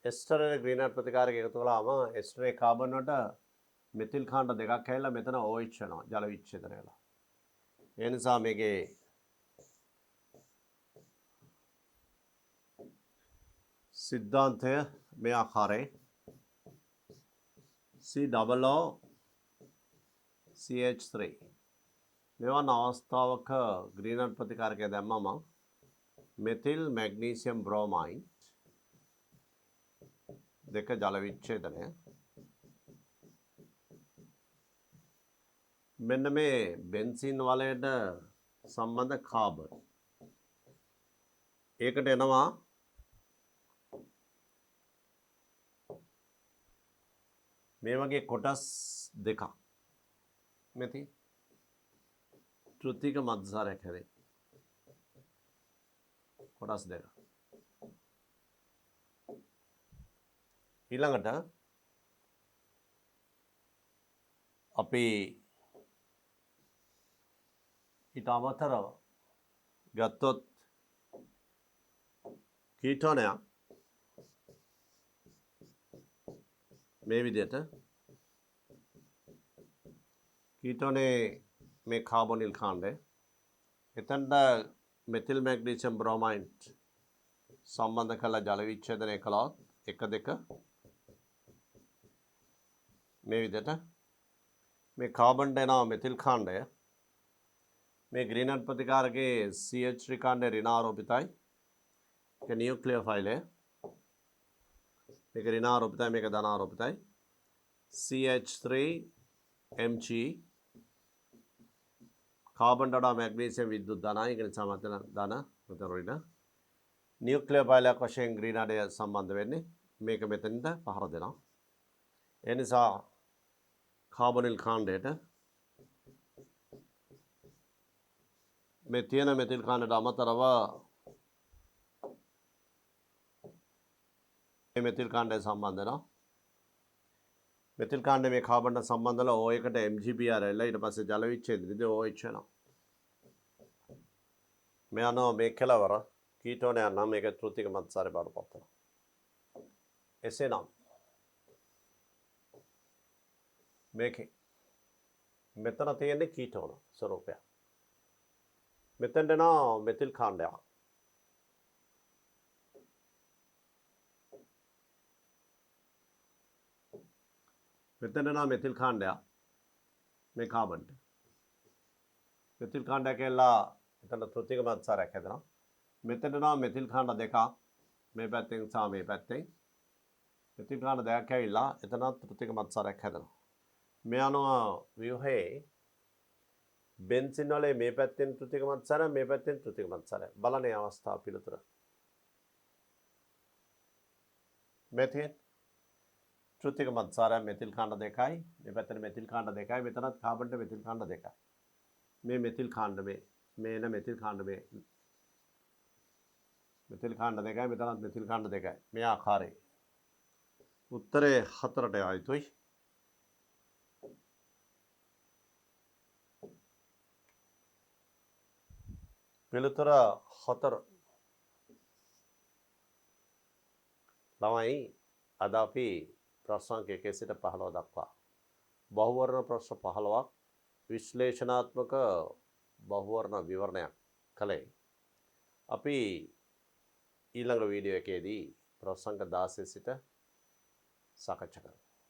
एस्टर ग्रीनहाउस प्रतिकार के तो लामा एस्टर कार्बन नोटा मेथिल खांड देखा खेला मेतना ओइच्छना जल विच्छेदनेला ये निसा मेगे सिद्धांत है में आखारे COOCH3 मेवा नावस्थावक ग्रीनहाउस प्रतिकार के दम्मा मेथिल मैग्नीशियम ब्रोमाइड देख जल विच्छेदने मैंने में बेंजीन वाले संबंध कार्बन एक टेनवा मेवगे कोटस देखा में थी त्रुटि का मत सारे खेले कोटस देखा ඊළඟට අපි ඊට අමතරව ගත්තොත් කීටෝනයක් මේ විදිහට කීටෝනේ මේ කාබොනිල් කාණ්ඩය එතනට මෙතිල් මැග්නීසියම් බ්‍රොමයිඩ් සම්බන්ධ කරලා ජල විච්ඡේදනය කළොත් 1 2 මේ විදිහට මේ කාබන් ඩයනා මෙතිල් කාණ්ඩය මේ ग्रीनहाउस प्रतिकार के CH3 කාණ්ඩය ඍණාරෝපිතයි ඒක न्यूक्लियोफाइल है මේක ඍණාරෝපිතයි මේක ධනාරෝපිතයි CH3 Mg carbon data magnesium विद्युत दाना इक समतल दाना मतलब ऋण न्यूक्लियोफाइल वशेन ग्रीनहाउस संबंध वेन्नी මේක මෙතනද පහර දෙනවා ඒ නිසා කාබොනිල් කාණ්ඩයට මේ තියෙන මෙතිල් කාණ්ඩයට අමතරව මේ මෙතිල් කාණ්ඩය සම්බන්ධ වෙනවා. මෙතිල් කාණ්ඩය මේ කාබන්ට සම්බන්ධ වෙලා O එකට MgBr එල්ල ඊට පස්සේ ජල විච්ඡේදයේදී OH වෙනවා. මේ අනුව මේ කෙලවර කීටෝනයක් නම් මේක තෘතික මත්සාරය බවට පත් වෙනවා. එසේනම් මේකේ මෙතන තියෙන්නේ කීටෝන ස්වරූපය. මෙතෙන්ට එනවා මෙතිල් කාණ්ඩයක්. මෙතෙන්ට එනවා මෙතිල් කාණ්ඩයක් මේ කාබන්ට. මෙතිල් කාණ්ඩයක් ඇවිල්ලා එතන තෘතික මත්සාරයක් හැදෙනවා. මෙතෙන්ට එනවා මෙතිල් කාණ්ඩ දෙකක් මේ පැත්තෙන් සහ මේ පැත්තෙන්. මෙතිල් කාණ්ඩ දෙකක් ඇවිල්ලා එතන තෘතික මත්සාරයක් හැදෙනවා. මේ අනුව ව්‍යුහයේ බෙන්සින් වල මේ පැත්තෙන් තෘතික මත්සාරය මේ පැත්තෙන් තෘතික මත්සාරය බලන්නේ අවස්ථාව පිළිතුර. මෙතෙන් තෘතික මත්සාරය මෙතිල් කාණ්ඩ දෙකයි මේ පැත්තේ මෙතිල් කාණ්ඩ දෙකයි මෙතනත් කාබන්ට මෙතිල් කාණ්ඩ දෙකයි. මේ මෙතිල් කාණ්ඩ මේ එන මෙතිල් කාණ්ඩ මේ මෙතිල් කාණ්ඩ දෙකයි මෙතනත් මෙතිල් කාණ්ඩ දෙකයි. මේ ආකාරයේ උත්තරේ 4ට ආයතුයි. පිළිතුර 4 ළමයි අද අපි ප්‍රශ්න අංක 1 සිට 15 දක්වා බහුවර්ණ ප්‍රශ්න 15ක් විශ්ලේෂණාත්මක බහුවර්ණ විවරණයක් කළේ. අපි ඊළඟ වීඩියෝ එකේදී ප්‍රශ්න අංක 16 සිට සාකච්ඡා කරමු.